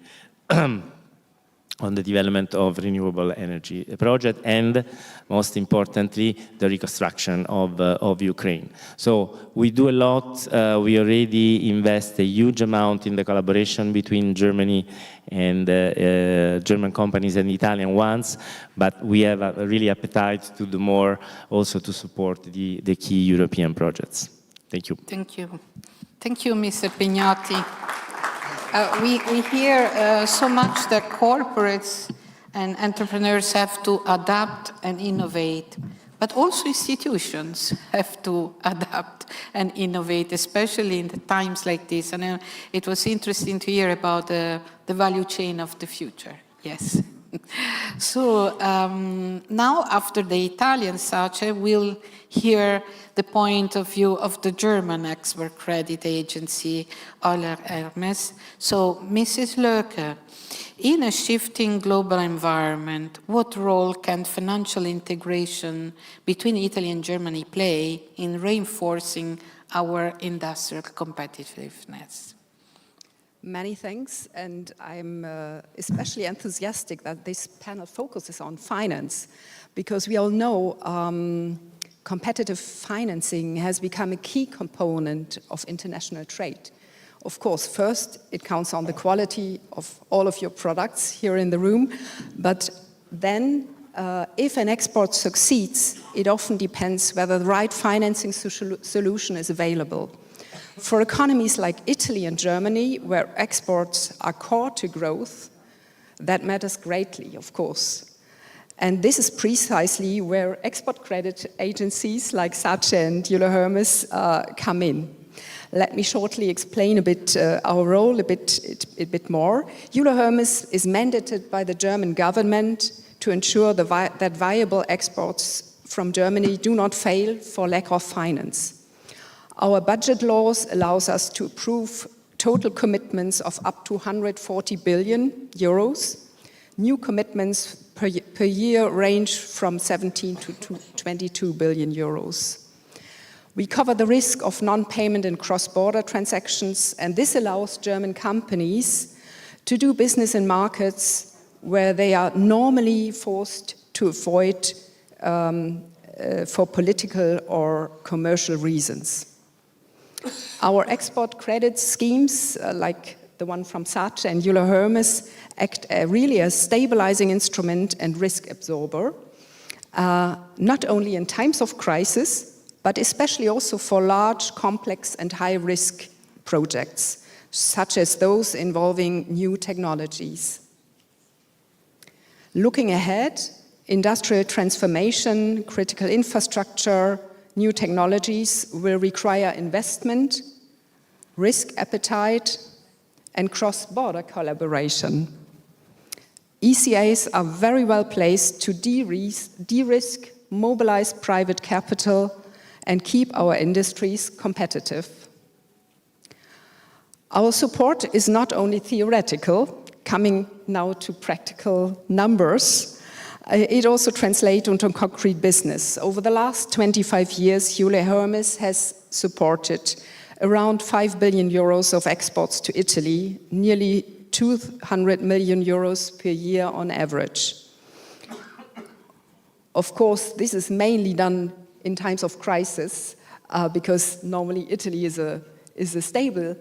on the development of renewable energy project, and most importantly, the reconstruction of Ukraine. So we do a lot. We already invest a huge amount in the collaboration between Germany and German companies and Italian ones, but we have a really appetite to do more, also to support the key European projects. Thank you. Thank you. Thank you, Mr. Pignotti. We hear so much that corporates and entrepreneurs have to adapt and innovate, but also institutions have to adapt and innovate, especially in the times like this. And it was interesting to hear about the value chain of the future. Yes. So now, after the Italian SACE, we'll hear the point of view of the German export credit agency, Euler Hermes. So, Mrs. Löke, in a shifting global environment, what role can financial integration between Italy and Germany play in reinforcing our industrial competitiveness? Many thanks, and I'm especially enthusiastic that this panel focuses on finance, because we all know competitive financing has become a key component of international trade. Of course, first, it counts on the quality of all of your products here in the room, but then if an export succeeds, it often depends whether the right financing solution is available. For economies like Italy and Germany, where exports are core to growth, that matters greatly, of course. And this is precisely where export credit agencies like SACE and Euler Hermes come in. Let me shortly explain a bit our role a bit more. Euler Hermes is mandated by the German government to ensure that viable exports from Germany do not fail for lack of finance. Our budget laws allows us to approve total commitments of up to 140 billion euros. New commitments per year range from 17 to 22 billion euros. We cover the risk of non-payment in cross-border transactions, and this allows German companies to do business in markets where they are normally forced to avoid for political or commercial reasons. Our export credit schemes, like the one from SACE and Euler Hermes, act really as stabilizing instrument and risk absorber, not only in times of crisis, but especially also for large, complex and high-risk projects, such as those involving new technologies. Looking ahead, industrial transformation, critical infrastructure, new technologies will require investment, risk appetite, and cross-border collaboration. ECAs are very well placed to de-risk, mobilize private capital, and keep our industries competitive. Our support is not only theoretical, coming now to practical numbers, it also translates into concrete business. Over the last 25 years, Euler Hermes has supported around 5 billion euros of exports to Italy, nearly 200 million euros per year on average. Of course, this is mainly done in times of crisis, because normally Italy is a stable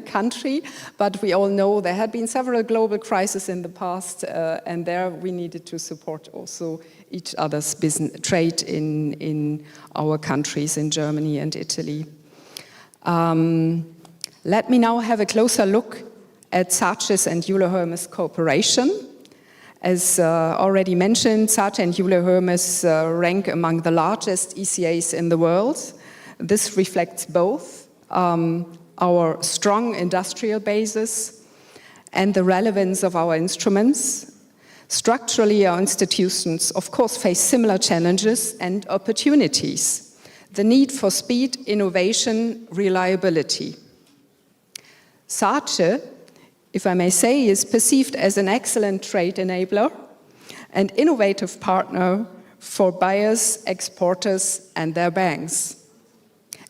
country, but we all know there had been several global crises in the past, and there we needed to support also each other's business trade in our countries, in Germany and Italy. Let me now have a closer look at SACE's and Euler Hermes cooperation. As already mentioned, SACE and Euler Hermes rank among the largest ECAs in the world. This reflects both our strong industrial basis and the relevance of our instruments. Structurally, our institutions, of course, face similar challenges and opportunities. The need for speed, innovation, reliability. SACE, if I may say, is perceived as an excellent trade enabler and innovative partner for buyers, exporters, and their banks.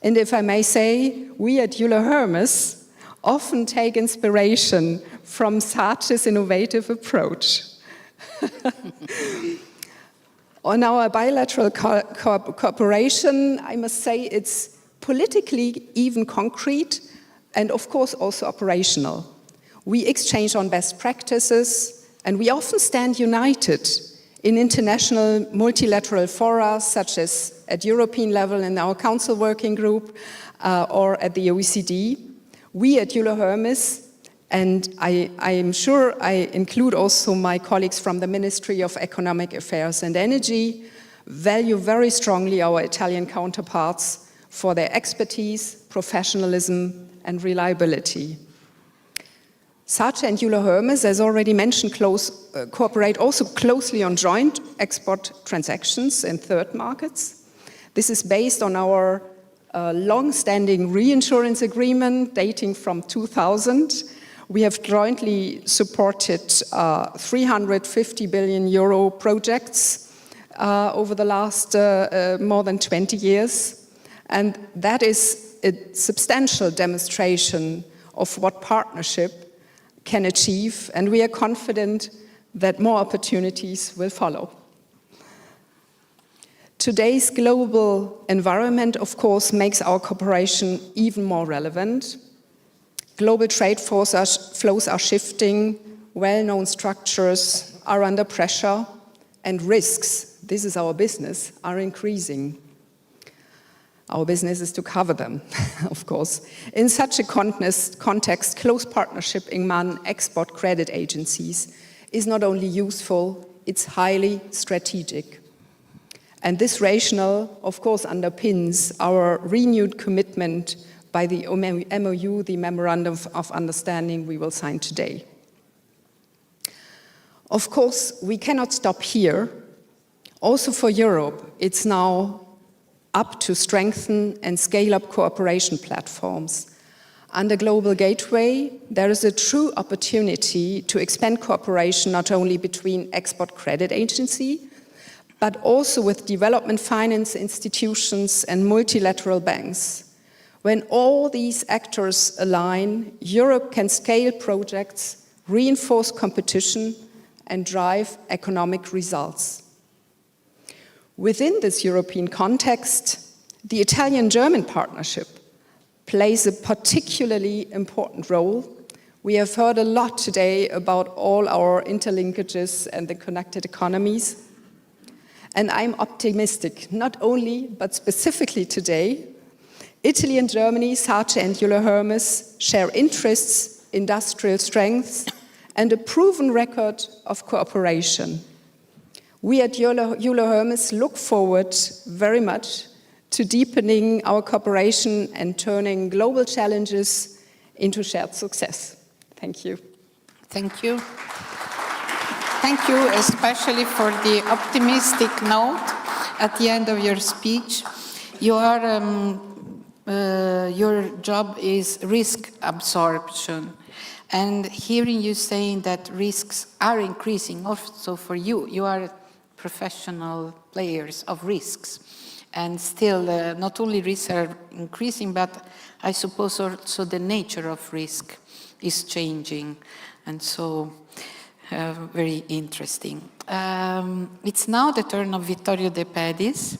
And if I may say, we at Euler Hermes often take inspiration from SACE's innovative approach. On our bilateral cooperation, I must say it's politically even concrete and of course also operational. We exchange on best practices and we often stand united in international multilateral fora, such as at European level in our Council Working Group or at the OECD. We at Euler Hermes, and I am sure I include also my colleagues from the Ministry of Economic Affairs and Energy, value very strongly our Italian counterparts for their expertise, professionalism, and reliability. SACE and Euler Hermes, as already mentioned, cooperate also closely on joint export transactions in third markets. This is based on our long-standing reinsurance agreement dating from 2000. We have jointly supported 350 billion euro projects over the last more than 20 years. And that is a substantial demonstration of what partnership can achieve, and we are confident that more opportunities will follow. Today's global environment, of course, makes our cooperation even more relevant. Global trade flows are shifting, well-known structures are under pressure, and risks, this is our business, are increasing. Our business is to cover them, of course. In such a context, close partnership among export credit agencies is not only useful, it's highly strategic. And this rationale, of course, underpins our renewed commitment by the MOU, the Memorandum of Understanding we will sign today. Of course, we cannot stop here. Also for Europe, it's now up to strengthen and scale up cooperation platforms. Under Global Gateway, there is a true opportunity to expand cooperation not only between export credit agencies, but also with development finance institutions and multilateral banks. When all these actors align, Europe can scale projects, reinforce competition, and drive economic results. Within this European context, the Italian-German partnership plays a particularly important role. We have heard a lot today about all our interlinkages and the connected economies. And I'm optimistic, not only, but specifically today. Italy and Germany, SACE and Euler Hermes, share interests, industrial strengths, and a proven record of cooperation. We at Euler Hermes look forward very much to deepening our cooperation and turning global challenges into shared success. Thank you. Thank you. Thank you especially for the optimistic note at the end of your speech. Your job is risk absorption. And hearing you saying that risks are increasing also for you, you are professional players of risks. And still, not only risks are increasing, but I suppose also the nature of risk is changing. And so, very interesting. It's now the turn of Vittorio De Pedis,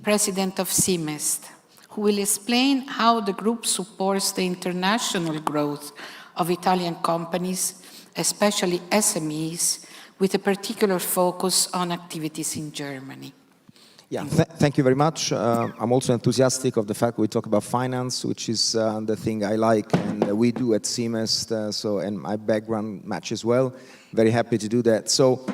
President of CIMEST, who will explain how the group supports the international growth of Italian companies, especially SMEs, with a particular focus on activities in Germany. Yeah, thank you very much. I'm also enthusiastic of the fact we talk about finance, which is the thing I like, and we do at CIMEST, and my background matches well. Very happy to do that. So,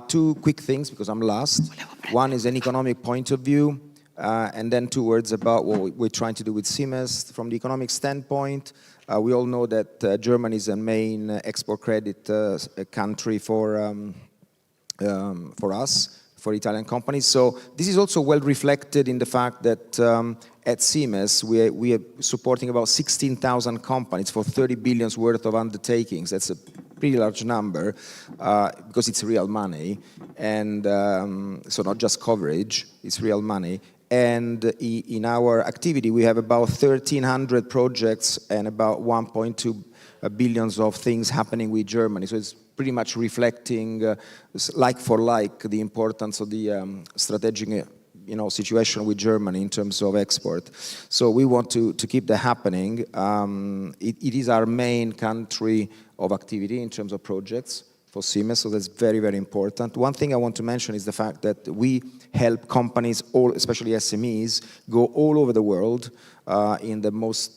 two quick things, because I'm last. One is an economic point of view, and then 2 words about what we're trying to do with CIMEST. From the economic standpoint, we all know that Germany is a main export credit country for us, for Italian companies. So this is also well reflected in the fact that at CIMEST we are supporting about 16,000 companies for 30 billion worth of undertakings. That's a pretty large number because it's real money, and so not just coverage, it's real money. And in our activity, we have about 1,300 projects and about 1.2 billion of things happening with Germany. So it's pretty much reflecting, like for like, the importance of the strategic situation with Germany in terms of export. So we want to keep that happening. It is our main country of activity in terms of projects for CIMEST, so that's very, very important. One thing I want to mention is the fact that we help companies, especially SMEs, go all over the world in the most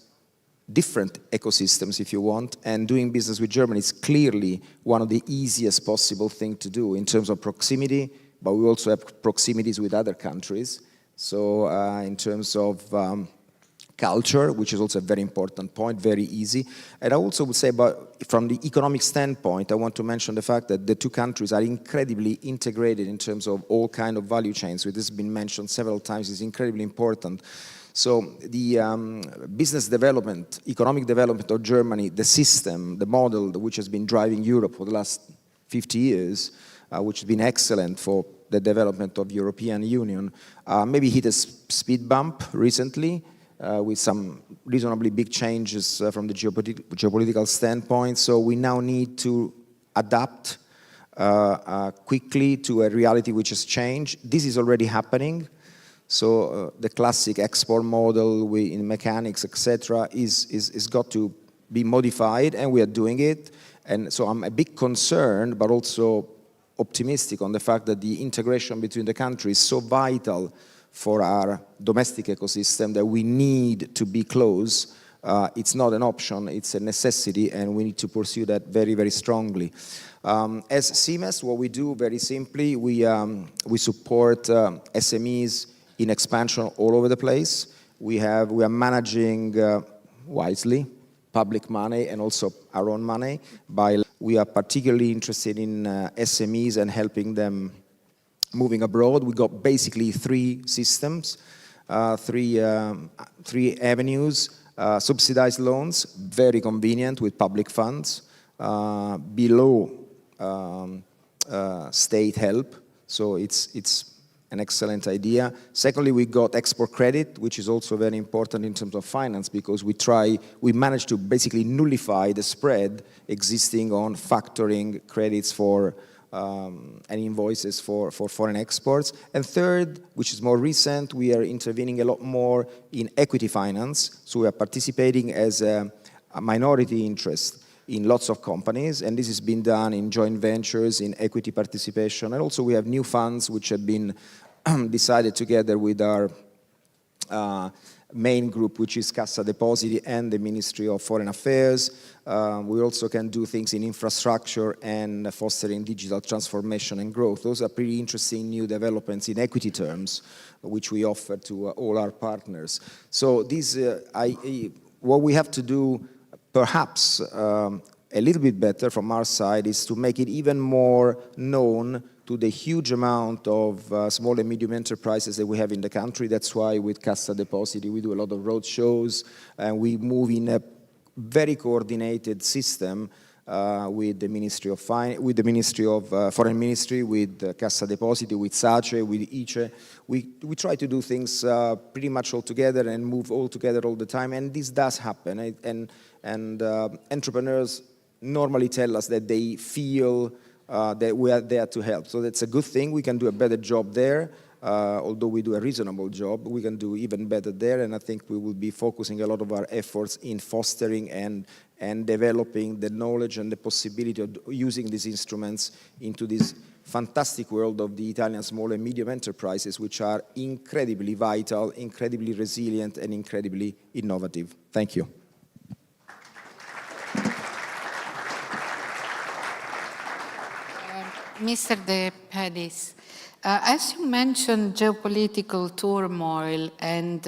different ecosystems, if you want, and doing business with Germany is clearly one of the easiest possible thing to do in terms of proximity, but we also have proximities with other countries. So in terms of culture, which is also a very important point, very easy. And I also would say, from the economic standpoint, I want to mention the fact that the two countries are incredibly integrated in terms of all kind of value chains. This has been mentioned several times, is incredibly important. So the business development, economic development of Germany, the system, the model which has been driving Europe for the last 50 years, which has been excellent for the development of European Union, maybe hit a speed bump recently, with some reasonably big changes from the geopolitical standpoint. So we now need to adapt quickly to a reality which has changed. This is already happening. So the classic export model in mechanics, etc., is got to be modified, and we are doing it. And so I'm a bit concerned, but also optimistic on the fact that the integration between the countries is so vital for our domestic ecosystem that we need to be close. It's not an option, it's a necessity, and we need to pursue that very, very strongly. As CMES, what we do very simply, we support SMEs in expansion all over the place. We are managing wisely public money and also our own money. We are particularly interested in SMEs and helping them moving abroad. We got basically three systems, three avenues. Subsidized loans, very convenient with public funds, below state help, so it's an excellent idea. Secondly, we got export credit, which is also very important in terms of finance, because we managed to basically nullify the spread existing on factoring credits for and invoices for foreign exports. And third, which is more recent, we are intervening a lot more in equity finance. So we are participating as a minority interest in lots of companies, and this has been done in joint ventures, in equity participation, and also we have new funds which have been decided together with our main group, which is Cassa Depositi and the Ministry of Foreign Affairs. We also can do things in infrastructure and fostering digital transformation and growth. Those are pretty interesting new developments in equity terms, which we offer to all our partners. So what we have to do, perhaps a little bit better from our side, is to make it even more known to the huge amount of small and medium enterprises that we have in the country. That's why with Cassa Depositi we do a lot of road shows, and we move in a very coordinated system with the Ministry of Foreign Ministry, with Cassa Depositi, with SACE, with ICE. We try to do things pretty much all together and move all together all the time, and this does happen. And entrepreneurs normally tell us that they feel that we are there to help. So that's a good thing. We can do a better job there. Although we do a reasonable job, we can do even better there, and I think we will be focusing a lot of our efforts in fostering and developing the knowledge and the possibility of using these instruments into this fantastic world of the Italian small and medium enterprises, which are incredibly vital, incredibly resilient, and incredibly innovative. Thank you. Mr. De Pedis, as you mentioned geopolitical turmoil, and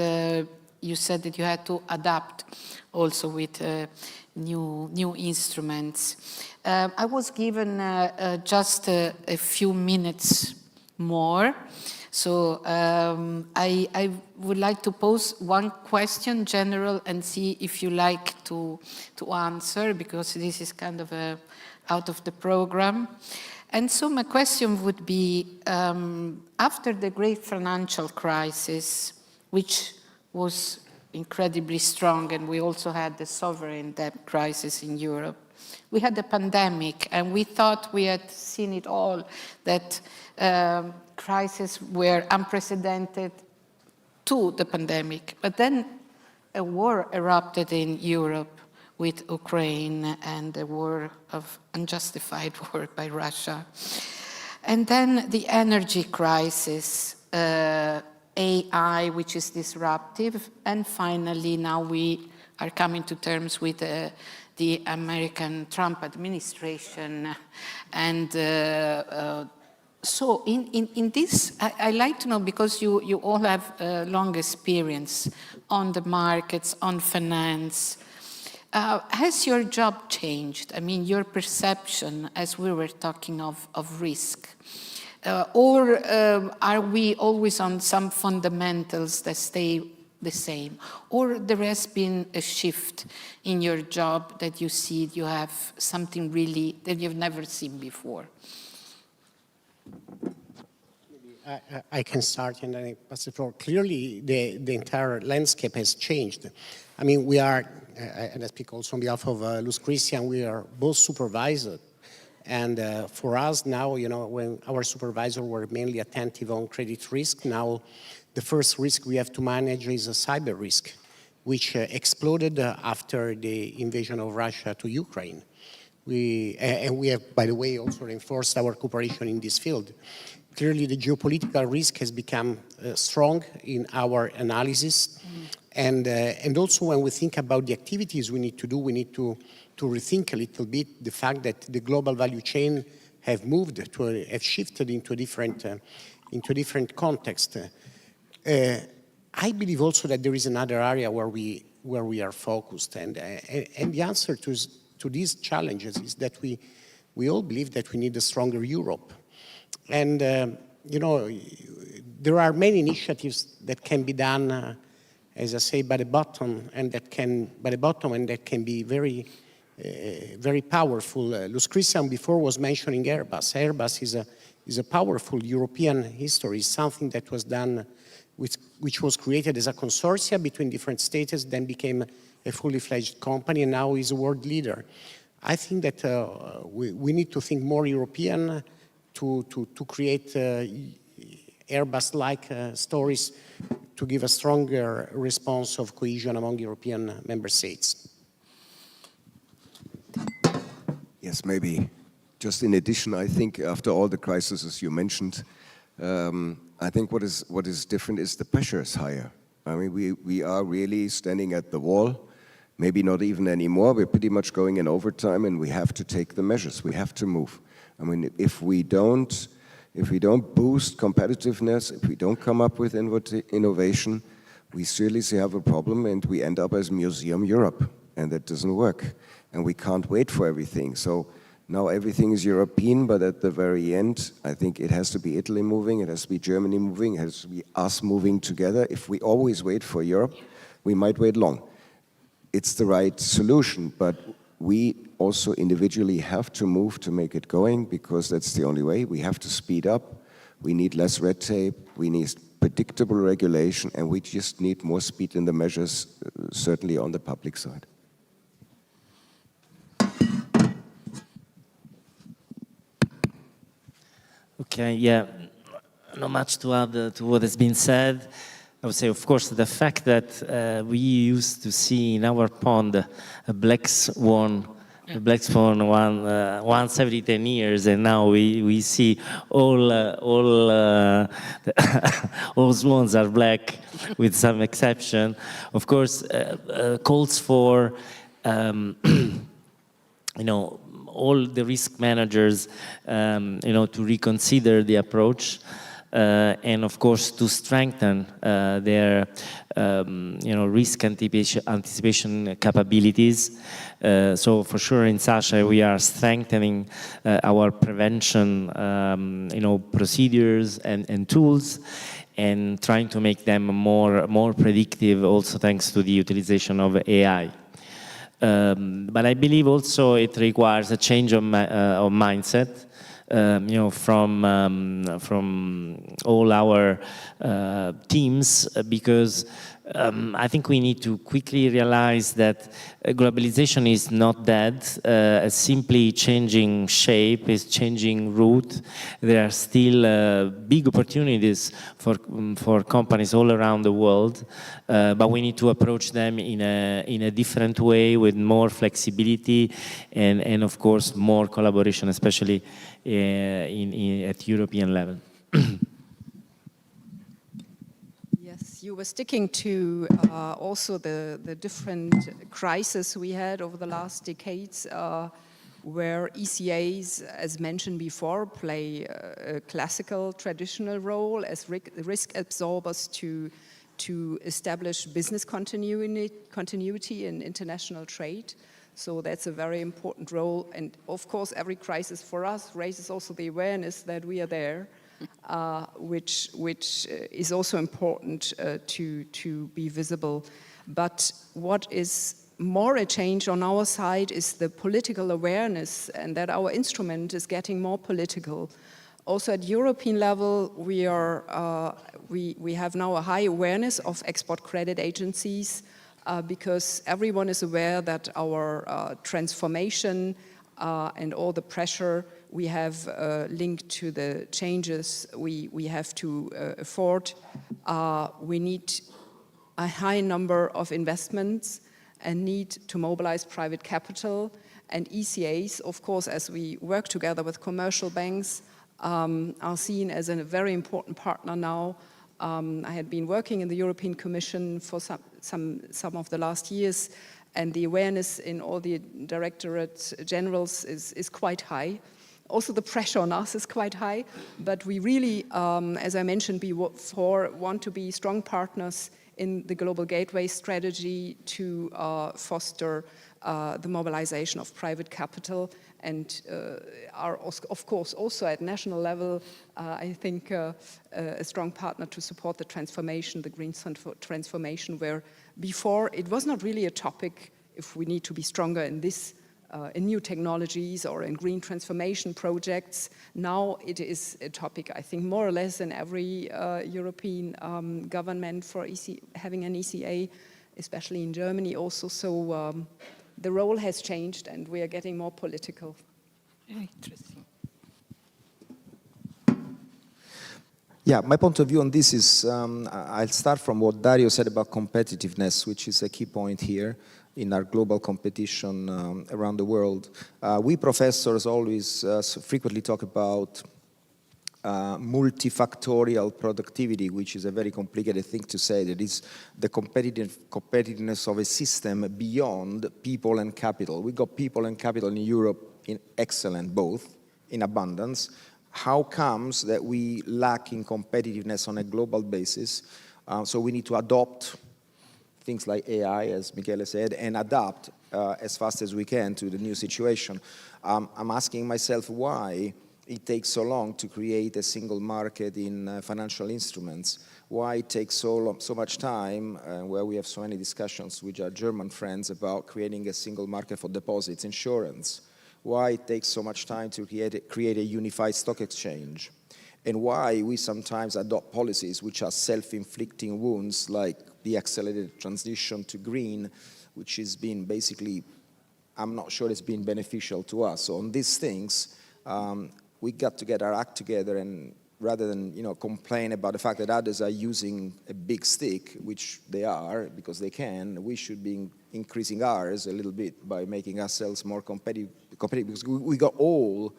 you said that you had to adapt also with new instruments. I was given just a few minutes more, so I would like to pose one question, general, and see if you like to answer, because this is kind of out of the program. And so my question would be, after the great financial crisis, which was incredibly strong, and we also had the sovereign debt crisis in Europe, we had the pandemic, and we thought we had seen it all, that crises were unprecedented to the pandemic. But then a war erupted in Europe with Ukraine, and the unjustified war by Russia. And then the energy crisis, AI, which is disruptive, and finally now we are coming to terms with the American Trump administration. And so in this, I'd like to know, because you all have long experience on the markets, on finance, has your job changed? I mean, your perception, as we were talking of risk, or are we always on some fundamentals that stay the same? Or there has been a shift in your job that you see you have something really that you've never seen before? I can start and then I pass the floor. Clearly, the entire landscape has changed. I mean, we are, and I speak also on behalf of Luz Christian, we are both supervisors. And for us now, you know, when our supervisors were mainly attentive on credit risk, now the first risk we have to manage is a cyber risk, which exploded after the invasion of Russia to Ukraine. And we have, by the way, also reinforced our cooperation in this field. Clearly, the geopolitical risk has become strong in our analysis. And also when we think about the activities we need to do, we need to rethink a little bit the fact that the global value chain have shifted into a different context. I believe also that there is another area where we are focused, and the answer to these challenges is that we all believe that we need a stronger Europe. And you know, there are many initiatives that can be done, as I say, by the bottom, and that can be very, very powerful. Luz Christian before was mentioning Airbus. Airbus is a powerful European history, something that was done, which was created as a consortia between different states, then became a fully fledged company, and now is a world leader. I think that we need to think more European to create Airbus-like stories to give a stronger response of cohesion among European member states. Yes, maybe. Just in addition, I think after all the crises you mentioned, I think what is different is the pressure is higher. I mean, we are really standing at the wall. Maybe not even anymore. We're pretty much going in overtime, and we have to take the measures. We have to move. I mean, if we don't boost competitiveness, if we don't come up with innovation, we seriously have a problem, and we end up as Museum Europe, and that doesn't work. And we can't wait for everything. So now everything is European, but at the very end, I think it has to be Italy moving, it has to be Germany moving, it has to be us moving together. If we always wait for Europe, we might wait long. It's the right solution, but we also individually have to move to make it going, because that's the only way. We have to speed up. We need less red tape. We need predictable regulation, and we just need more speed in the measures, certainly on the public side. Okay, yeah, not much to add to what has been said. I would say, of course, the fact that we used to see in our pond a black swan once every 10 years, and now we see all swans are black, with some exception. Of course, calls for you know, all the risk managers you know, to reconsider the approach. And of course, to strengthen their you know, risk anticipation capabilities. So for sure, in Sasha, we are strengthening our prevention you know, procedures and tools, and trying to make them more predictive, also thanks to the utilization of AI. But I believe also it requires a change of mindset. You know, from all our teams, because I think we need to quickly realize that globalization is not dead. Simply changing shape, is changing route. There are still big opportunities for companies all around the world, but we need to approach them in a different way, with more flexibility and of course more collaboration, especially at European level. Yes, you were sticking to also the different crises we had over the last decades, where ECAs, as mentioned before, play a classical, traditional role as risk absorbers to establish business continuity in international trade. So that's a very important role. And of course, every crisis for us raises also the awareness that we are there, which is also important to be visible. But what is more a change on our side is the political awareness, and that our instrument is getting more political. Also at European level, we have now a high awareness of export credit agencies, because everyone is aware that our transformation and all the pressure we have linked to the changes we have to afford, we need a high number of investments and need to mobilize private capital. And ECAs, of course, as we work together with commercial banks, are seen as a very important partner now. I had been working in the European Commission for some of the last years, and the awareness in all the directorate generals is quite high. Also, the pressure on us is quite high, but we really, as I mentioned before, want to be strong partners in the Global Gateway strategy to foster the mobilization of private capital, and are, of course, also at national level, I think, a strong partner to support the transformation, the green transformation, where before it was not really a topic if we need to be stronger in this, in new technologies or in green transformation projects. Now it is a topic, I think, more or less in every European government for having an ECA, especially in Germany also. So the role has changed and we are getting more political. Very interesting. Yeah, my point of view on this is, I'll start from what Dario said about competitiveness, which is a key point here in our global competition around the world. We professors always frequently talk about multifactorial productivity, which is a very complicated thing to say. That is the competitiveness of a system beyond people and capital. We got people and capital in Europe in excellent, both in abundance. How comes that we lack in competitiveness on a global basis? So we need to adopt things like AI, as Michele said, and adapt as fast as we can to the new situation. I'm asking myself why it takes so long to create a single market in financial instruments. Why it takes so much time, where we have so many discussions with our German friends about creating a single market for deposits, insurance. Why it takes so much time to create a unified stock exchange. And why we sometimes adopt policies which are self-inflicting wounds, like the accelerated transition to green, which has been basically, I'm not sure it's been beneficial to us. So on these things, we got to get our act together, and rather than complain about the fact that others are using a big stick, which they are because they can, we should be increasing ours a little bit by making ourselves more competitive because we got all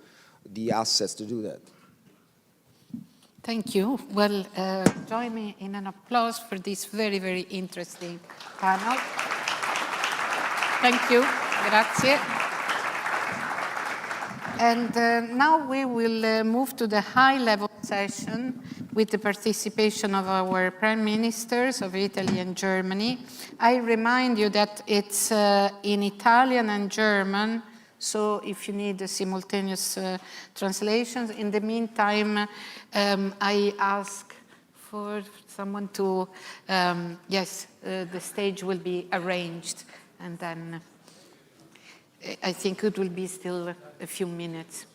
the assets to do that. Thank you. Well, join me in an applause for this very, very interesting panel. Thank you. Grazie. And now we will move to the high-level session with the participation of our prime ministers of Italy and Germany. I remind you that it's in Italian and German, so if you need simultaneous translations. In the meantime, I ask for someone to, yes, the stage will be arranged, and then I think it will be still a few minutes.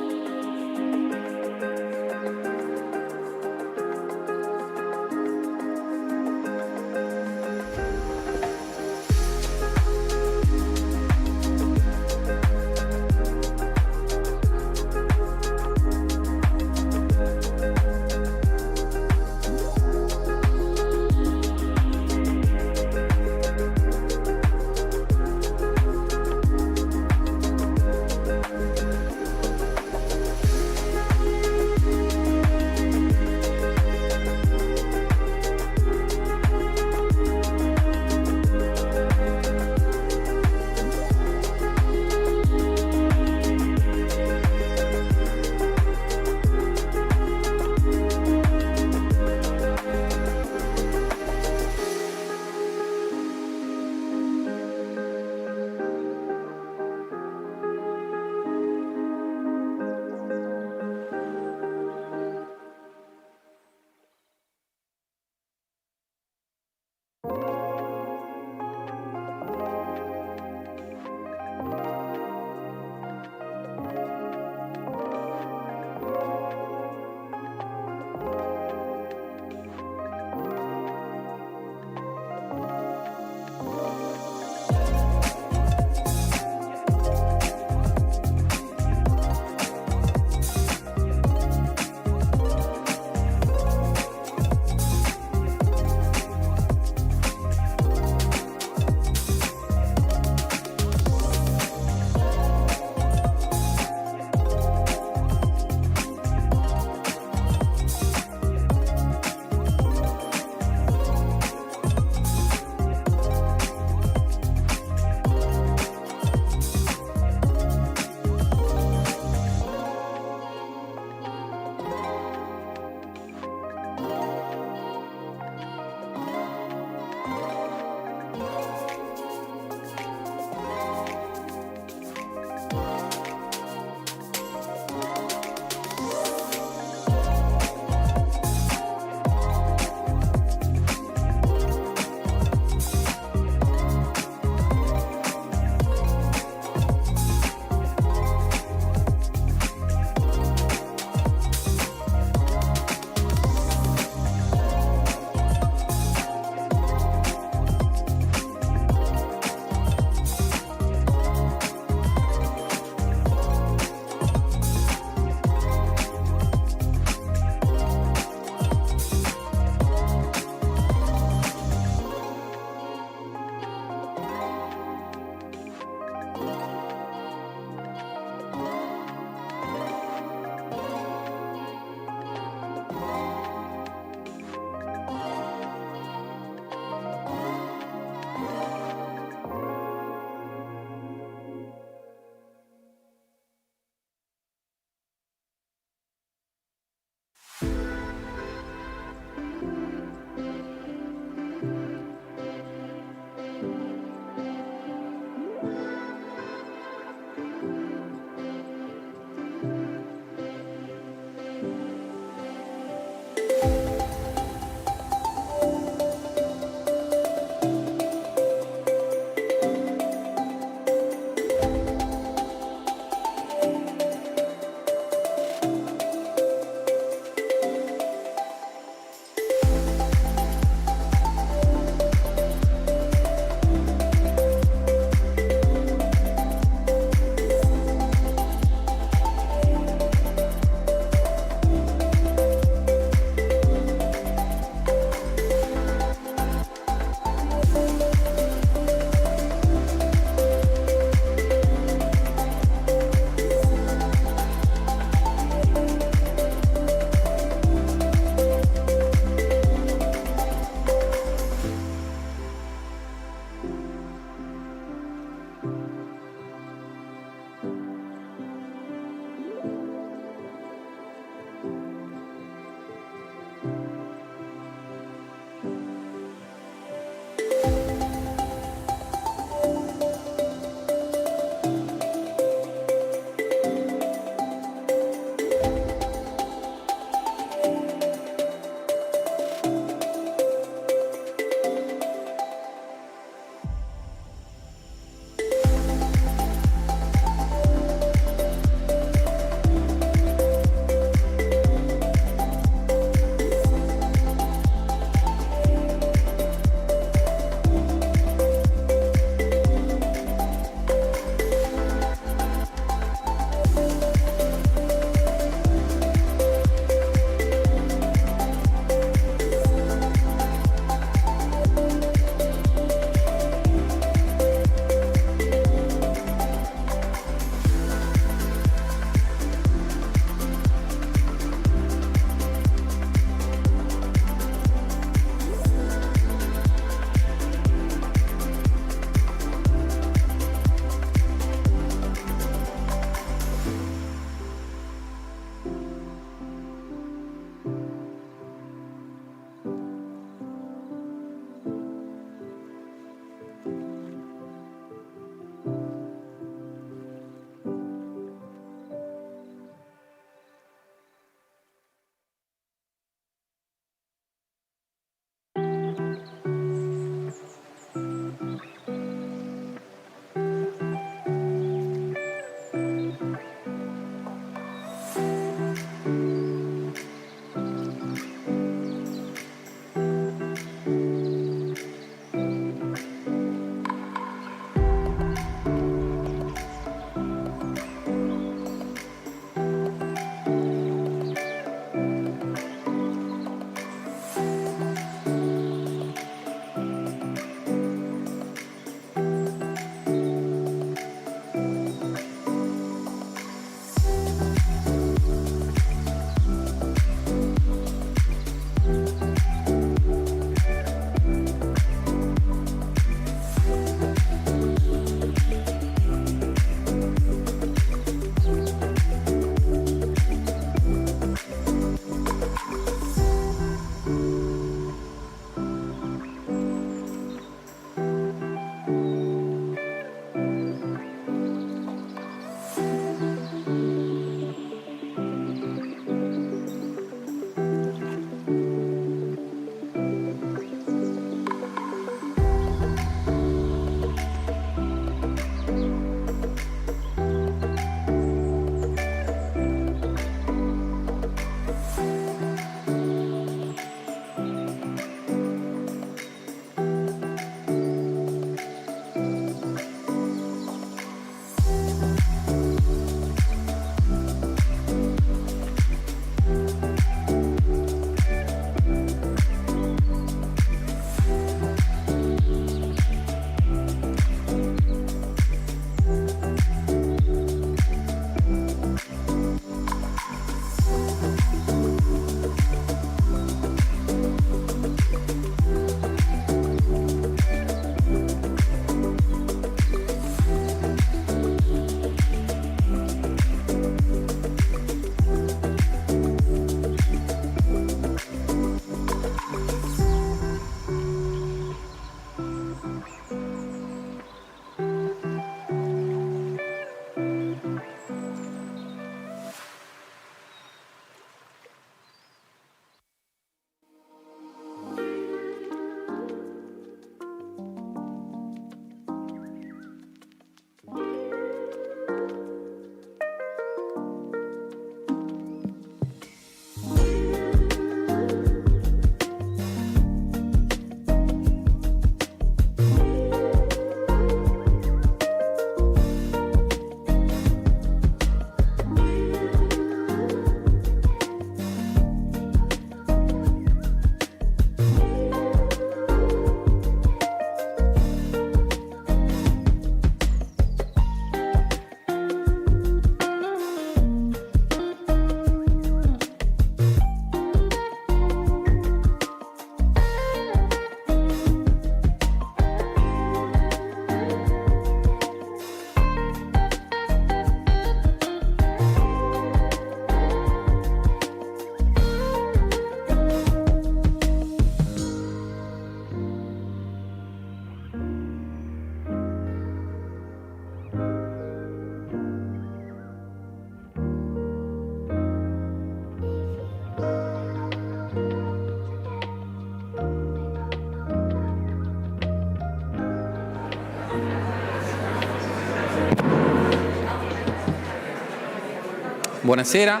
Buonasera.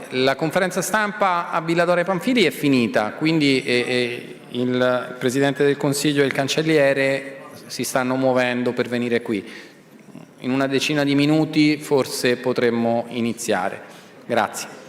La conferenza stampa a Villa Doria Pamphili è finita, quindi il Presidente del Consiglio e il Cancelliere si stanno muovendo per venire qui. In una decina di minuti forse potremmo iniziare. Grazie.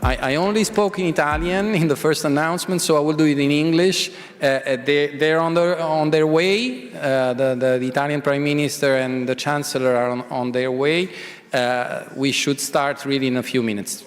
I only spoke in Italian in the first announcement, so I will do it in English. They're on their way. The Italian Prime Minister and the Chancellor are on their way. We should start really in a few minutes.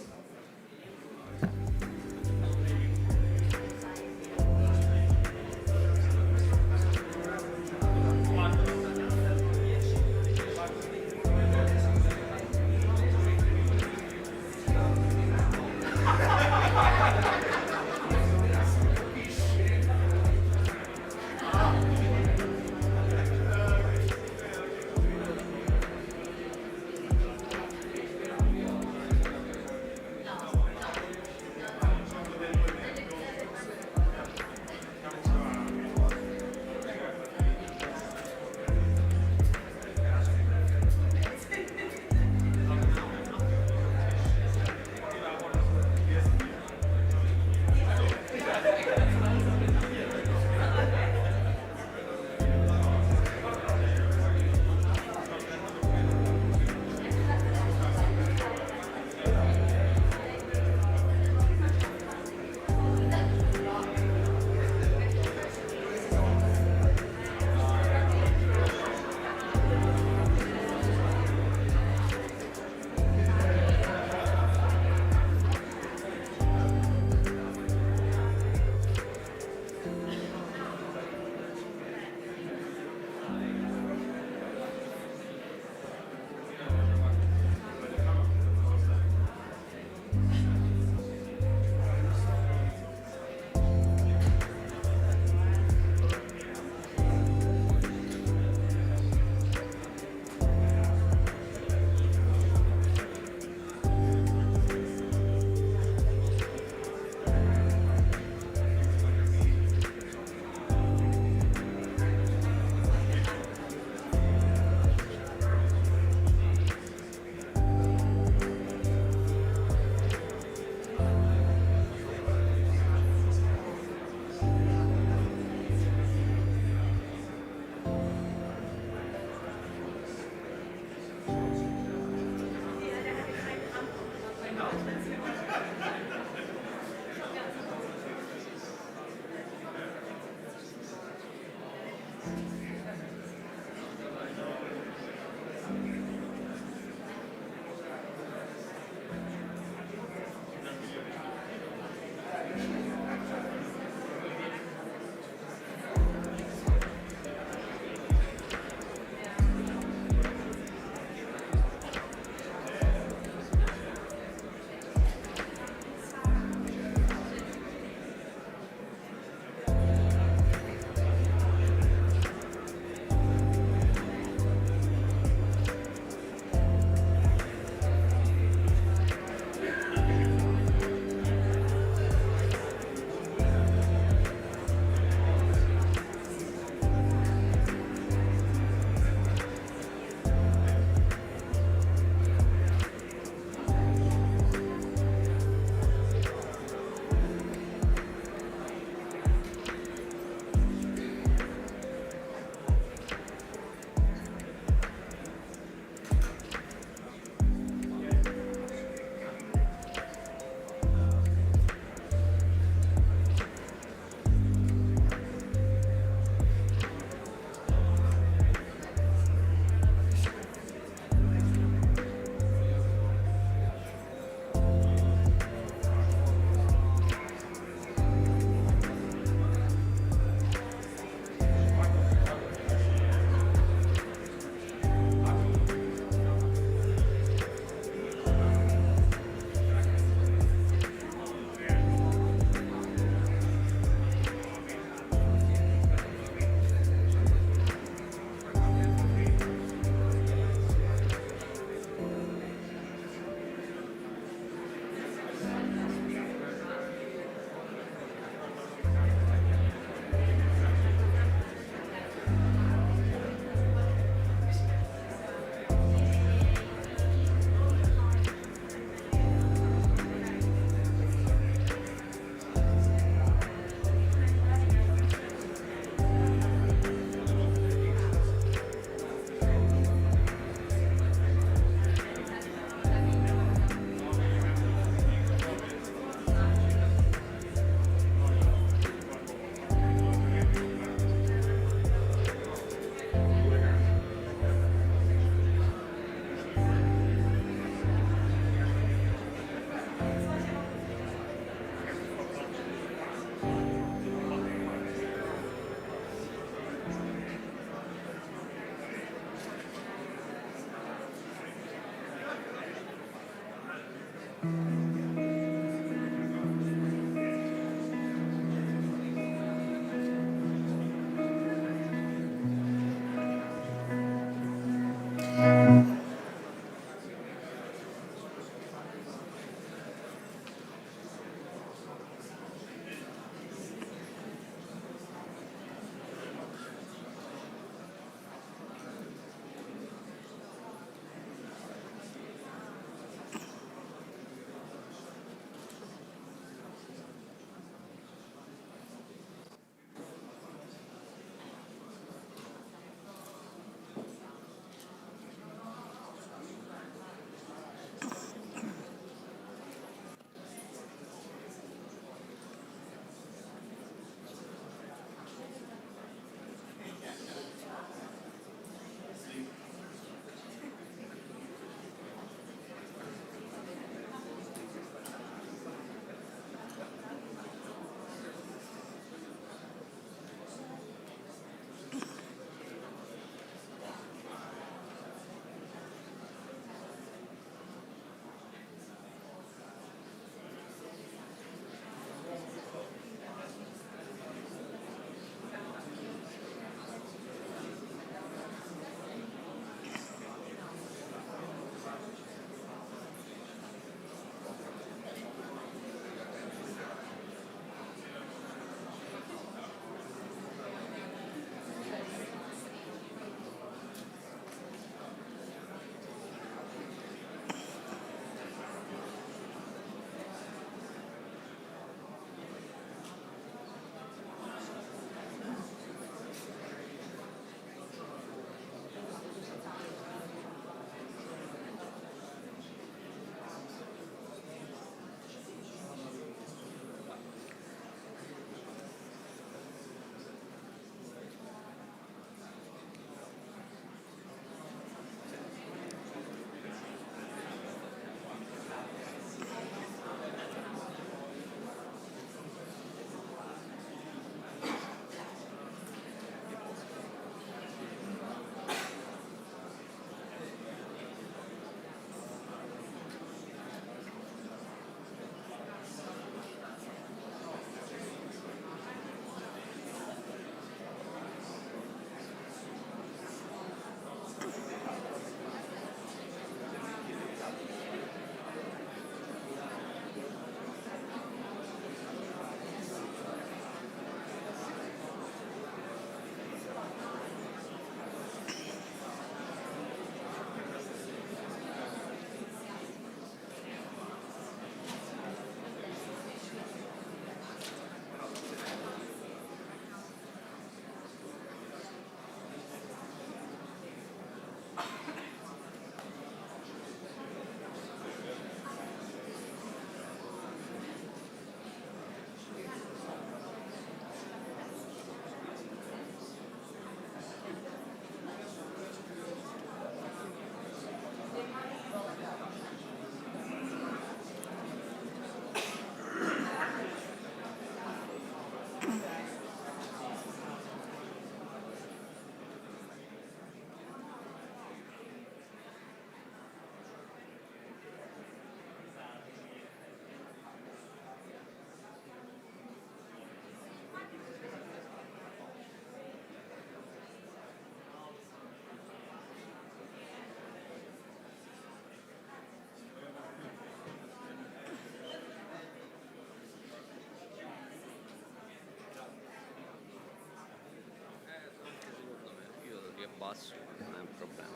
basso, non è un problema,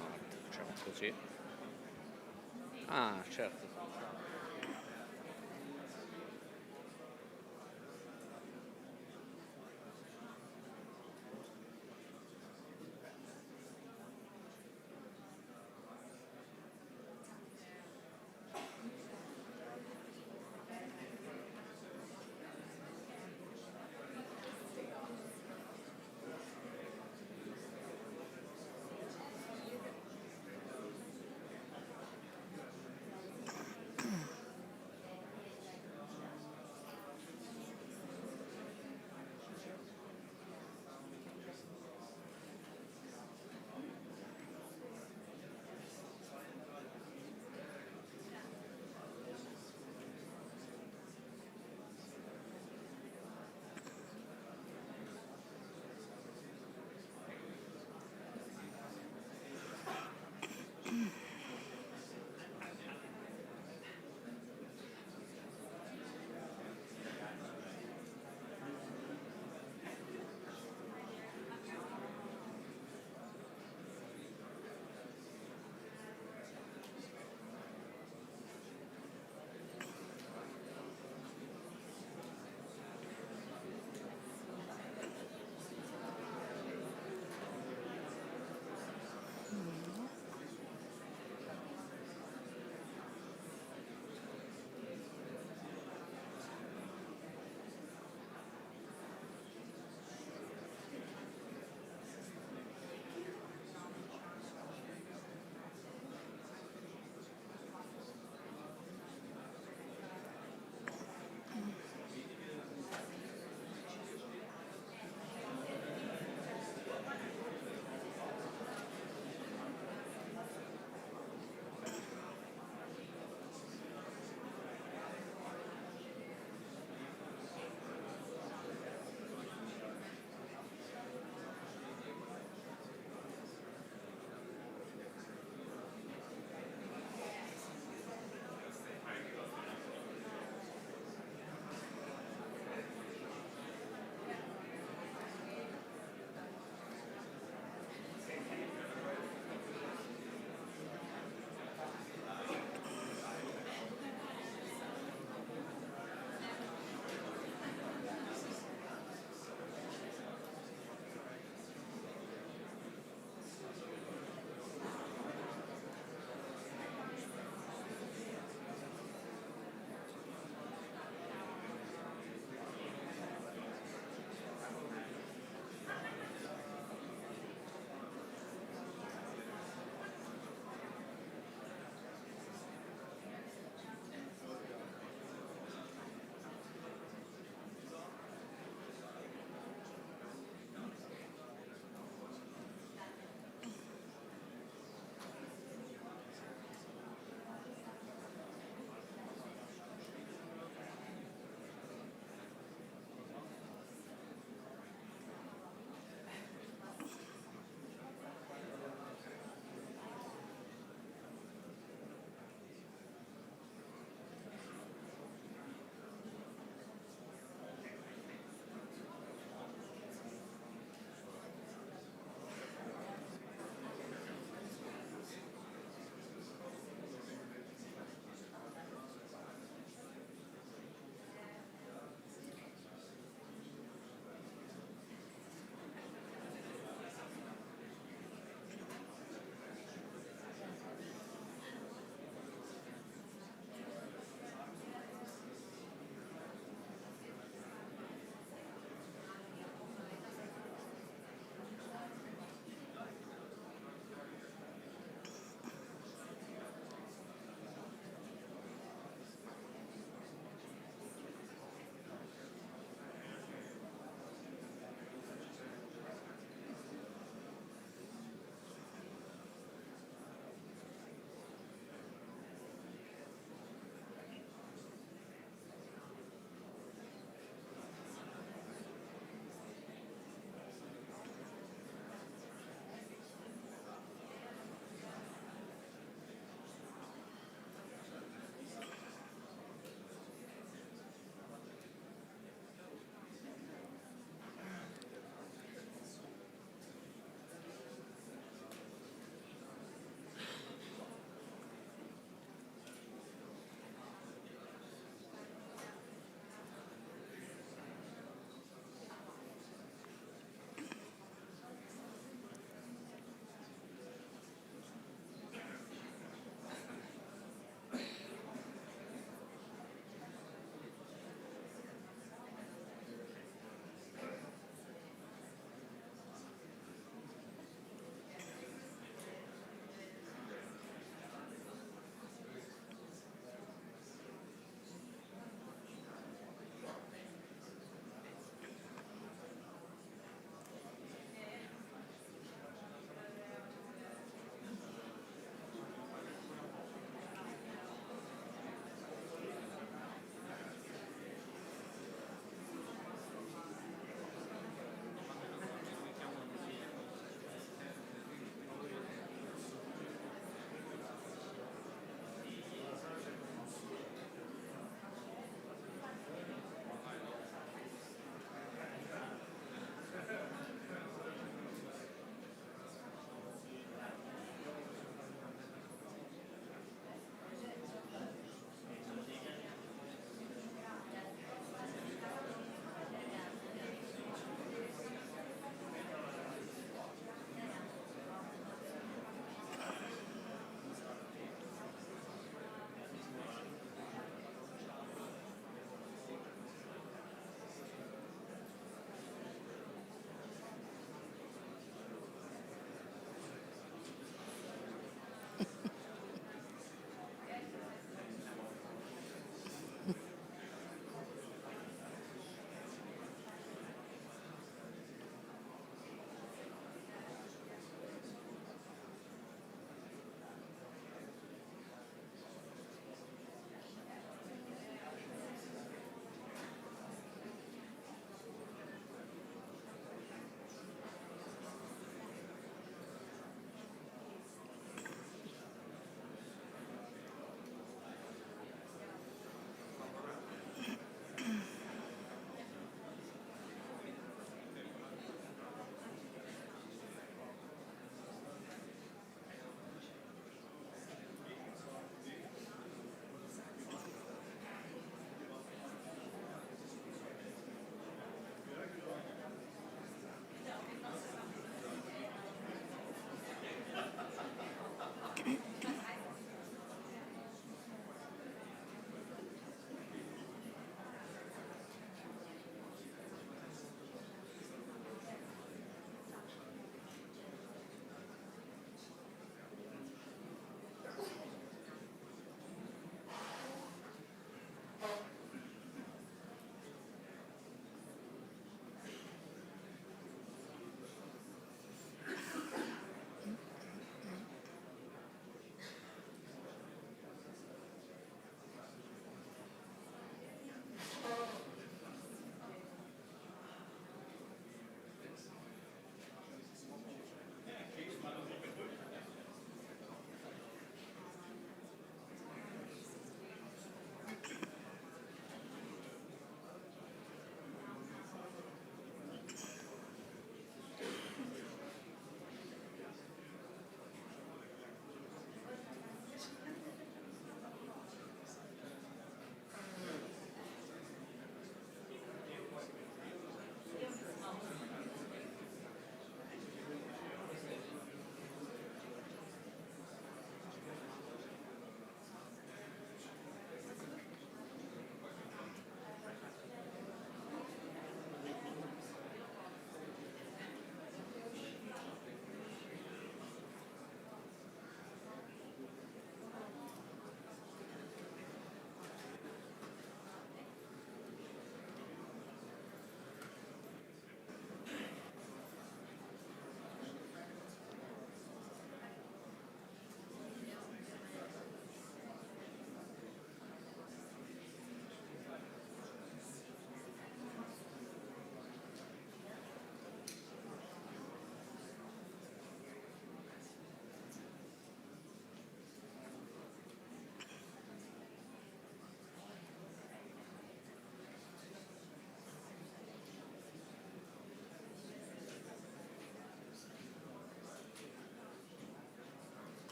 facciamo così. Ah, certo.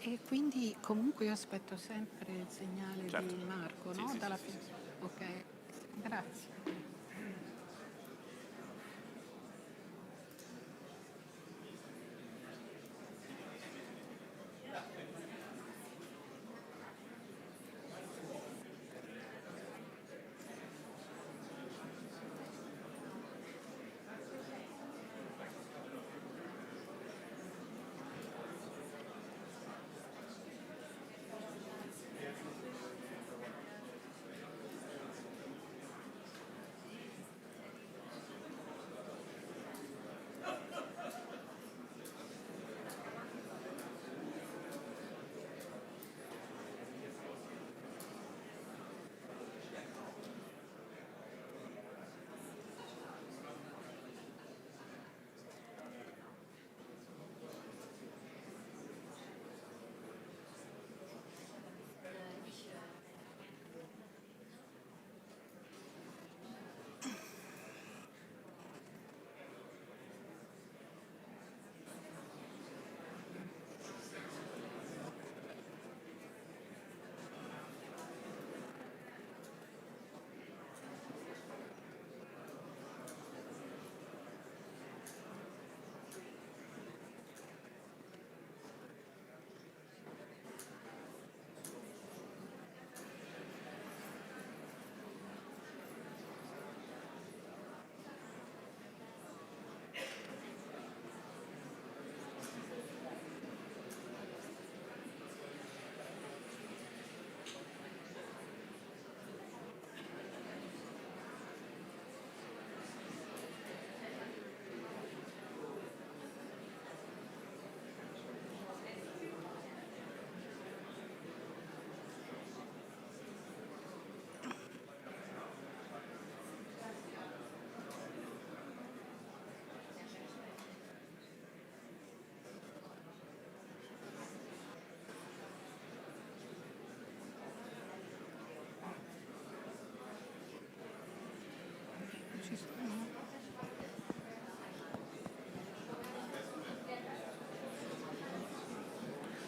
E quindi comunque io aspetto sempre il segnale Certo. di Marco, Sì, no? sì, Dalla sì, sì, sì. Ok, grazie.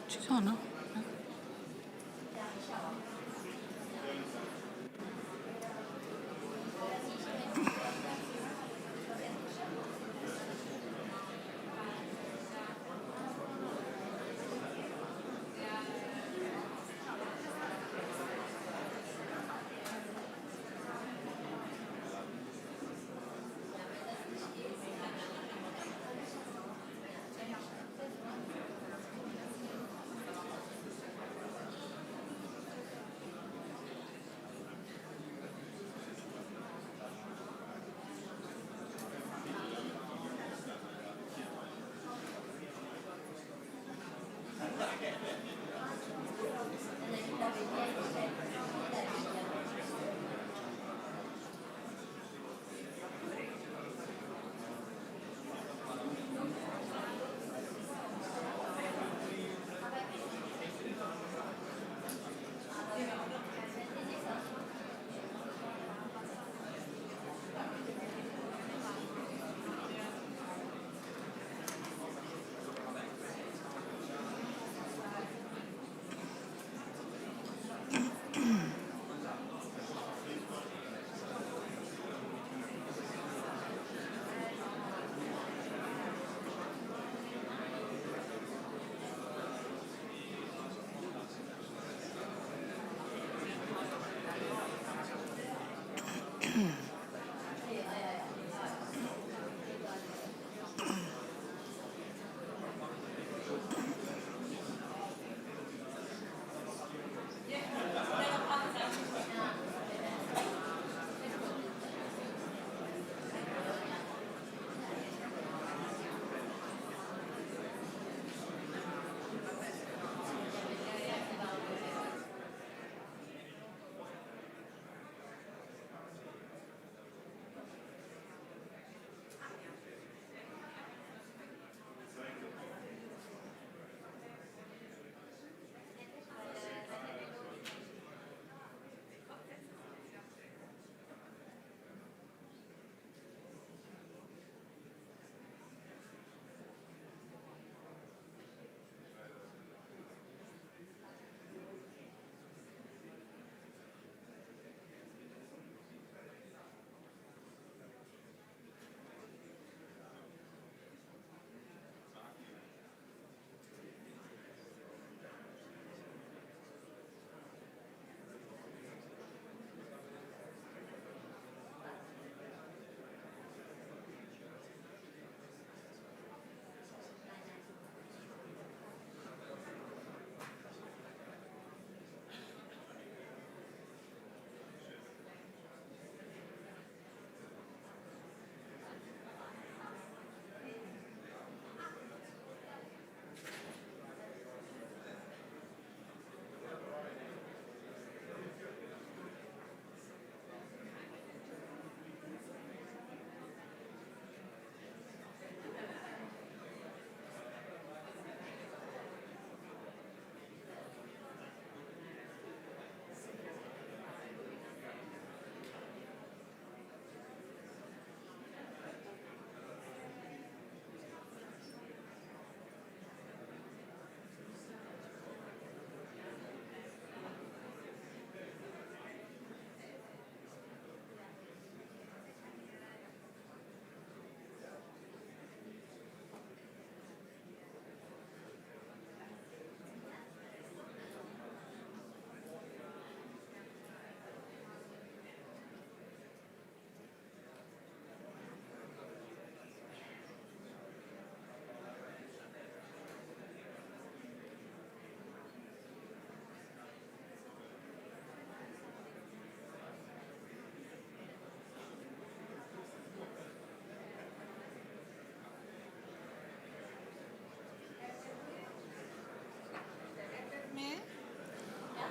Ci sono?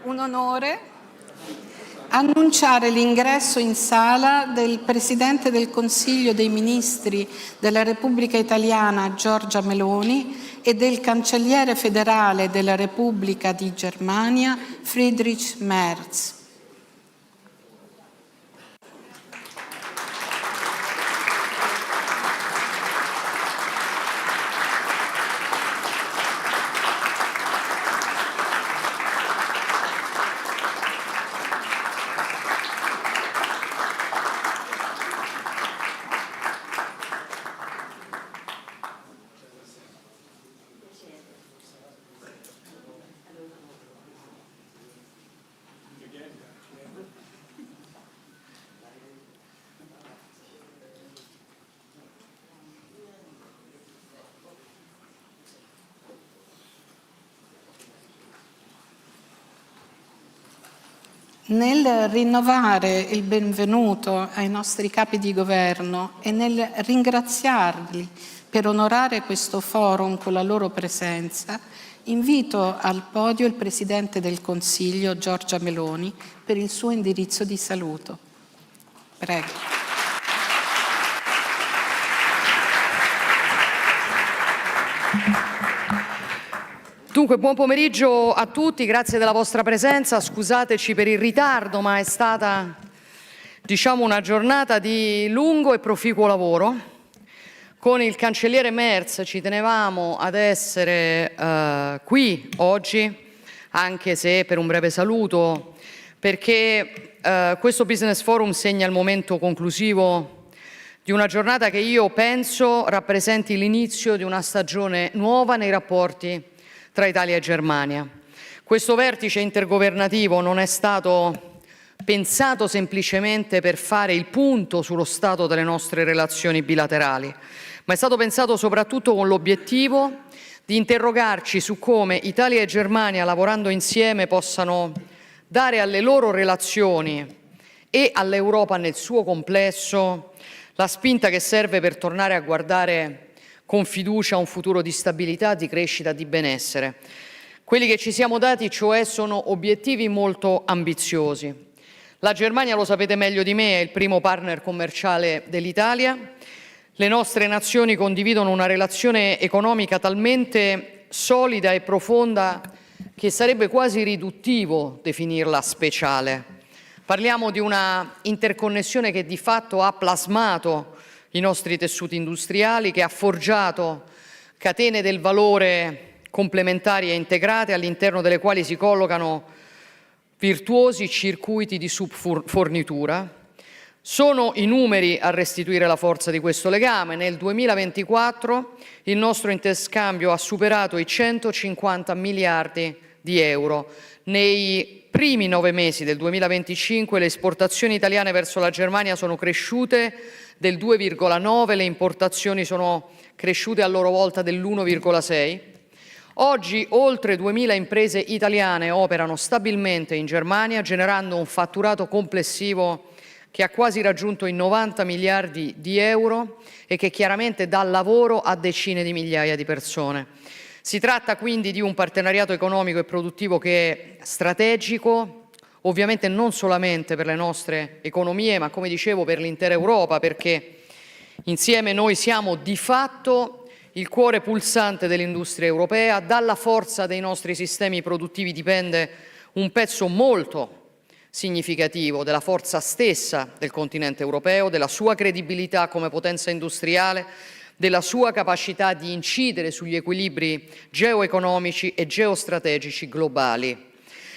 un onore annunciare l'ingresso in sala del Presidente del Consiglio dei Ministri della Repubblica Italiana Giorgia Meloni e del Cancelliere federale della Repubblica di Germania Friedrich Merz. Nel rinnovare il benvenuto ai nostri capi di governo e nel ringraziarli per onorare questo forum con la loro presenza, invito al podio il Presidente del Consiglio Giorgia Meloni per il suo indirizzo di saluto. Prego. Dunque, buon pomeriggio a tutti, grazie della vostra presenza, scusateci per il ritardo, ma è stata, diciamo, una giornata di lungo e proficuo lavoro. Con il cancelliere Merz ci tenevamo ad essere qui oggi, anche se per un breve saluto, perché questo Business Forum segna il momento conclusivo di una giornata che io penso rappresenti l'inizio di una stagione nuova nei rapporti tra Italia e Germania. Questo vertice intergovernativo non è stato pensato semplicemente per fare il punto sullo stato delle nostre relazioni bilaterali, ma è stato pensato soprattutto con l'obiettivo di interrogarci su come Italia e Germania, lavorando insieme, possano dare alle loro relazioni e all'Europa nel suo complesso la spinta che serve per tornare a guardare con fiducia un futuro di stabilità, di crescita, di benessere. Quelli che ci siamo dati, cioè, sono obiettivi molto ambiziosi. La Germania, lo sapete meglio di me, è il primo partner commerciale dell'Italia. Le nostre nazioni condividono una relazione economica talmente solida e profonda che sarebbe quasi riduttivo definirla speciale. Parliamo di una interconnessione che di fatto ha plasmato i nostri tessuti industriali, che ha forgiato catene del valore complementari e integrate, all'interno delle quali si collocano virtuosi circuiti di subfornitura. Sono i numeri a restituire la forza di questo legame. Nel 2024 il nostro interscambio ha superato i 150 miliardi di euro. Nei primi 9 mesi del 2025 le esportazioni italiane verso la Germania sono cresciute del 2,9, le importazioni sono cresciute a loro volta dell'1,6. Oggi oltre 2.000 imprese italiane operano stabilmente in Germania, generando un fatturato complessivo che ha quasi raggiunto i 90 miliardi di euro e che chiaramente dà lavoro a decine di migliaia di persone. Si tratta quindi di un partenariato economico e produttivo che è strategico, ovviamente non solamente per le nostre economie, ma come dicevo per l'intera Europa, perché insieme noi siamo di fatto il cuore pulsante dell'industria europea. Dalla forza dei nostri sistemi produttivi dipende un pezzo molto significativo della forza stessa del continente europeo, della sua credibilità come potenza industriale, della sua capacità di incidere sugli equilibri geoeconomici e geostrategici globali.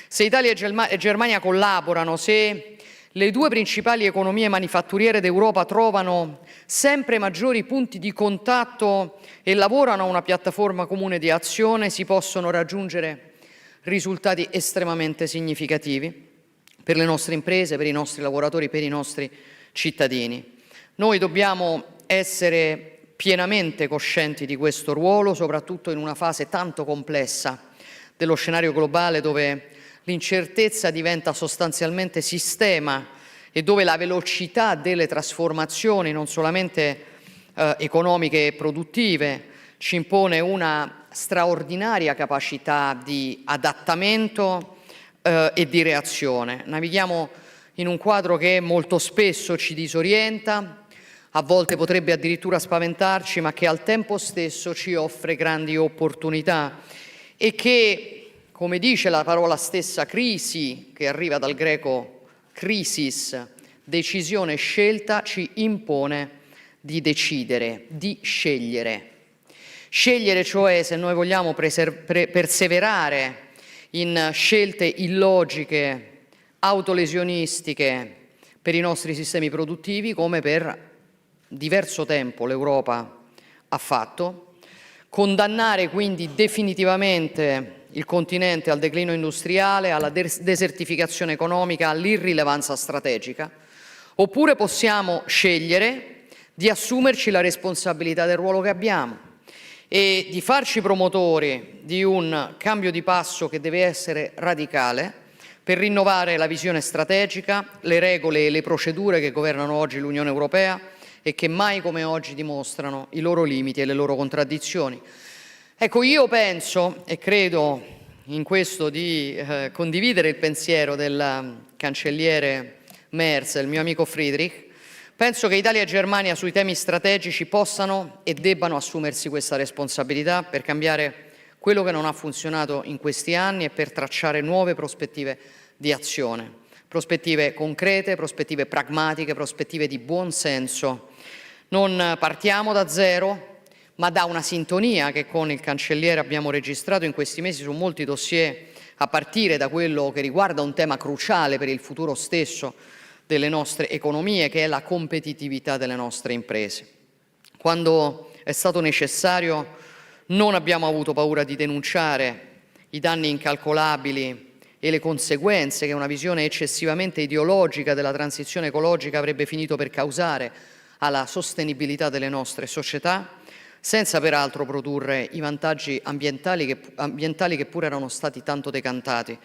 Se Italia e Germania collaborano, se le due principali economie manifatturiere d'Europa trovano sempre maggiori punti di contatto e lavorano a una piattaforma comune di azione, si possono raggiungere risultati estremamente significativi per le nostre imprese, per i nostri lavoratori, per i nostri cittadini. Noi dobbiamo essere pienamente coscienti di questo ruolo, soprattutto in una fase tanto complessa dello scenario globale, dove l'incertezza diventa sostanzialmente sistema e dove la velocità delle trasformazioni, non solamente economiche e produttive, ci impone una straordinaria capacità di adattamento e di reazione. Navighiamo in un quadro che molto spesso ci disorienta, a volte potrebbe addirittura spaventarci, ma che al tempo stesso ci offre grandi opportunità e che, come dice la parola stessa crisi, che arriva dal greco crisis, decisione e scelta, ci impone di decidere, di scegliere. Scegliere, cioè, se noi vogliamo perseverare in scelte illogiche, autolesionistiche per i nostri sistemi produttivi, come per diverso tempo l'Europa ha fatto, condannare quindi definitivamente il continente al declino industriale, alla desertificazione economica, all'irrilevanza strategica, oppure possiamo scegliere di assumerci la responsabilità del ruolo che abbiamo e di farci promotori di un cambio di passo che deve essere radicale per rinnovare la visione strategica, le regole e le procedure che governano oggi l'Unione Europea e che mai come oggi dimostrano i loro limiti e le loro contraddizioni. Ecco, io penso e credo in questo di condividere il pensiero del cancelliere Merz, il mio amico Friedrich. Penso che Italia e Germania sui temi strategici possano e debbano assumersi questa responsabilità per cambiare quello che non ha funzionato in questi anni e per tracciare nuove prospettive di azione, prospettive concrete, prospettive pragmatiche, prospettive di buon senso. Non partiamo da zero, ma da una sintonia che con il cancelliere abbiamo registrato in questi mesi su molti dossier, a partire da quello che riguarda un tema cruciale per il futuro stesso delle nostre economie, che è la competitività delle nostre imprese. Quando è stato necessario non abbiamo avuto paura di denunciare i danni incalcolabili e le conseguenze che una visione eccessivamente ideologica della transizione ecologica avrebbe finito per causare alla sostenibilità delle nostre società, senza peraltro produrre i vantaggi ambientali che pure erano stati tanto decantati.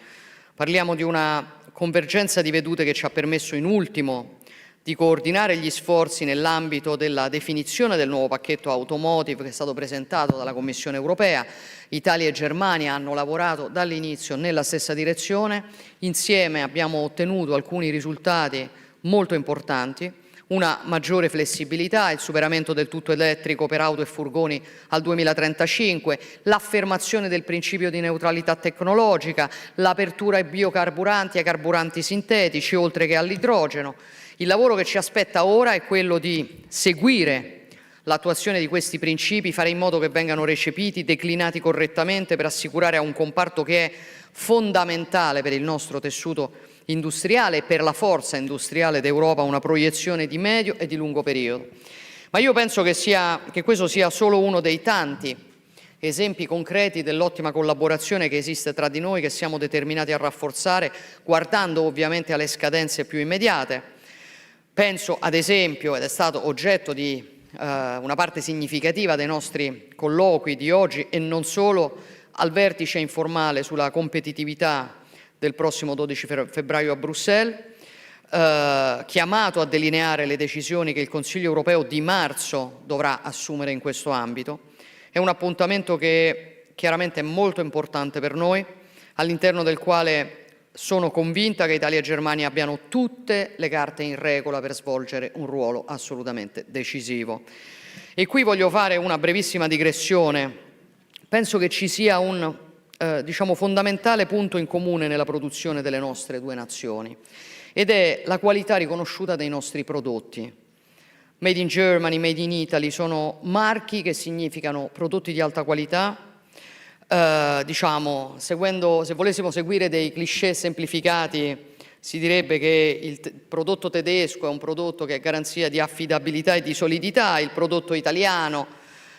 Parliamo di una convergenza di vedute che ci ha permesso in ultimo di coordinare gli sforzi nell'ambito della definizione del nuovo pacchetto automotive che è stato presentato dalla Commissione europea. Italia e Germania hanno lavorato dall'inizio nella stessa direzione. Insieme abbiamo ottenuto alcuni risultati molto importanti: una maggiore flessibilità, il superamento del tutto elettrico per auto e furgoni al 2035, l'affermazione del principio di neutralità tecnologica, l'apertura ai biocarburanti e ai carburanti sintetici, oltre che all'idrogeno. Il lavoro che ci aspetta ora è quello di seguire l'attuazione di questi principi, fare in modo che vengano recepiti, declinati correttamente per assicurare a un comparto che è fondamentale per il nostro tessuto industriale e per la forza industriale d'Europa una proiezione di medio e di lungo periodo. Ma io penso che questo sia solo uno dei tanti esempi concreti dell'ottima collaborazione che esiste tra di noi, che siamo determinati a rafforzare, guardando ovviamente alle scadenze più immediate. Penso ad esempio, ed è stato oggetto di una parte significativa dei nostri colloqui di oggi e non solo, al vertice informale sulla competitività del prossimo 12 febbraio a Bruxelles, chiamato a delineare le decisioni che il Consiglio europeo di marzo dovrà assumere in questo ambito. È un appuntamento che chiaramente è molto importante per noi, all'interno del quale sono convinta che Italia e Germania abbiano tutte le carte in regola per svolgere un ruolo assolutamente decisivo. E qui voglio fare una brevissima digressione. Penso che ci sia un fondamentale punto in comune nella produzione delle nostre due nazioni, ed è la qualità riconosciuta dei nostri prodotti. Made in Germany, Made in Italy sono marchi che significano prodotti di alta qualità. Se volessimo seguire dei cliché semplificati, si direbbe che il prodotto tedesco è un prodotto che è garanzia di affidabilità e di solidità, il prodotto italiano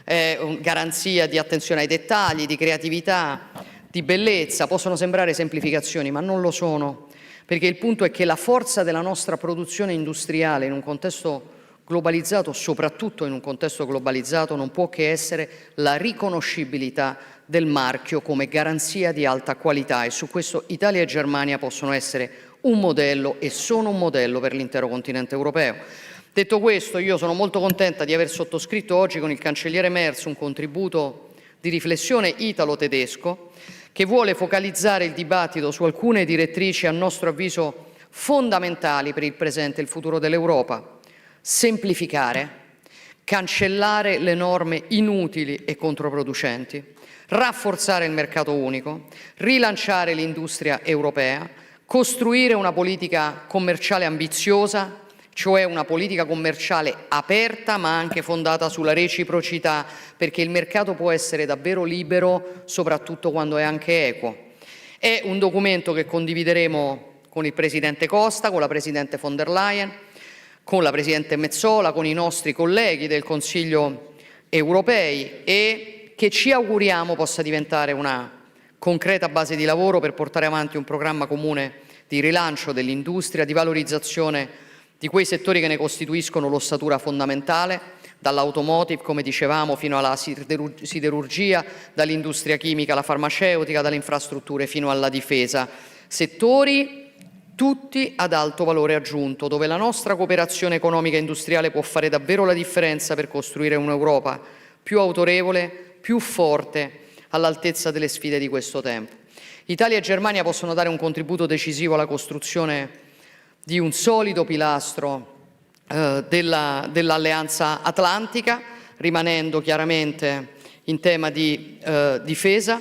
è garanzia di attenzione ai dettagli, di creatività, di bellezza. Possono sembrare semplificazioni, ma non lo sono, perché il punto è che la forza della nostra produzione industriale in un contesto globalizzato, soprattutto in un contesto globalizzato, non può che essere la riconoscibilità del marchio come garanzia di alta qualità, e su questo Italia e Germania possono essere un modello e sono un modello per l'intero continente europeo. Detto questo, io sono molto contenta di aver sottoscritto oggi con il cancelliere Merz un contributo di riflessione italo-tedesco che vuole focalizzare il dibattito su alcune direttrici a nostro avviso fondamentali per il presente e il futuro dell'Europa. Semplificare, cancellare le norme inutili e controproducenti, rafforzare il mercato unico, rilanciare l'industria europea, costruire una politica commerciale ambiziosa, cioè una politica commerciale aperta ma anche fondata sulla reciprocità, perché il mercato può essere davvero libero soprattutto quando è anche equo. È un documento che condivideremo con il Presidente Costa, con la Presidente von der Leyen, con la Presidente Metsola, con i nostri colleghi del Consiglio europei e che ci auguriamo possa diventare una concreta base di lavoro per portare avanti un programma comune di rilancio dell'industria, di valorizzazione di quei settori che ne costituiscono l'ossatura fondamentale, dall'automotive, come dicevamo, fino alla siderurgia, dall'industria chimica alla farmaceutica, dalle infrastrutture fino alla difesa. Settori tutti ad alto valore aggiunto, dove la nostra cooperazione economica e industriale può fare davvero la differenza per costruire un'Europa più autorevole, più forte, all'altezza delle sfide di questo tempo. Italia e Germania possono dare un contributo decisivo alla costruzione di un solido pilastro dell'Alleanza Atlantica, rimanendo chiaramente in tema di difesa,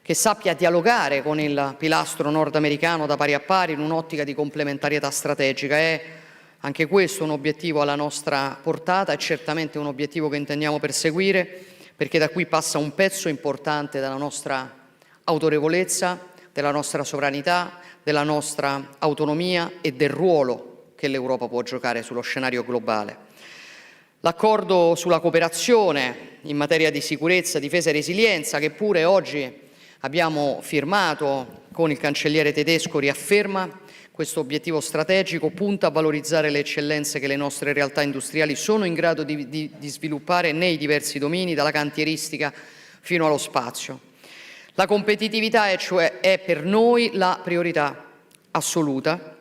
che sappia dialogare con il pilastro nordamericano da pari a pari in un'ottica di complementarietà strategica. È anche questo un obiettivo alla nostra portata, è certamente un obiettivo che intendiamo perseguire, perché da qui passa un pezzo importante della nostra autorevolezza, della nostra sovranità, della nostra autonomia e del ruolo che l'Europa può giocare sullo scenario globale. L'accordo sulla cooperazione in materia di sicurezza, difesa e resilienza, che pure oggi abbiamo firmato con il cancelliere tedesco, riafferma questo obiettivo strategico, punta a valorizzare le eccellenze che le nostre realtà industriali sono in grado di sviluppare nei diversi domini, dalla cantieristica fino allo spazio. La competitività è per noi la priorità assoluta,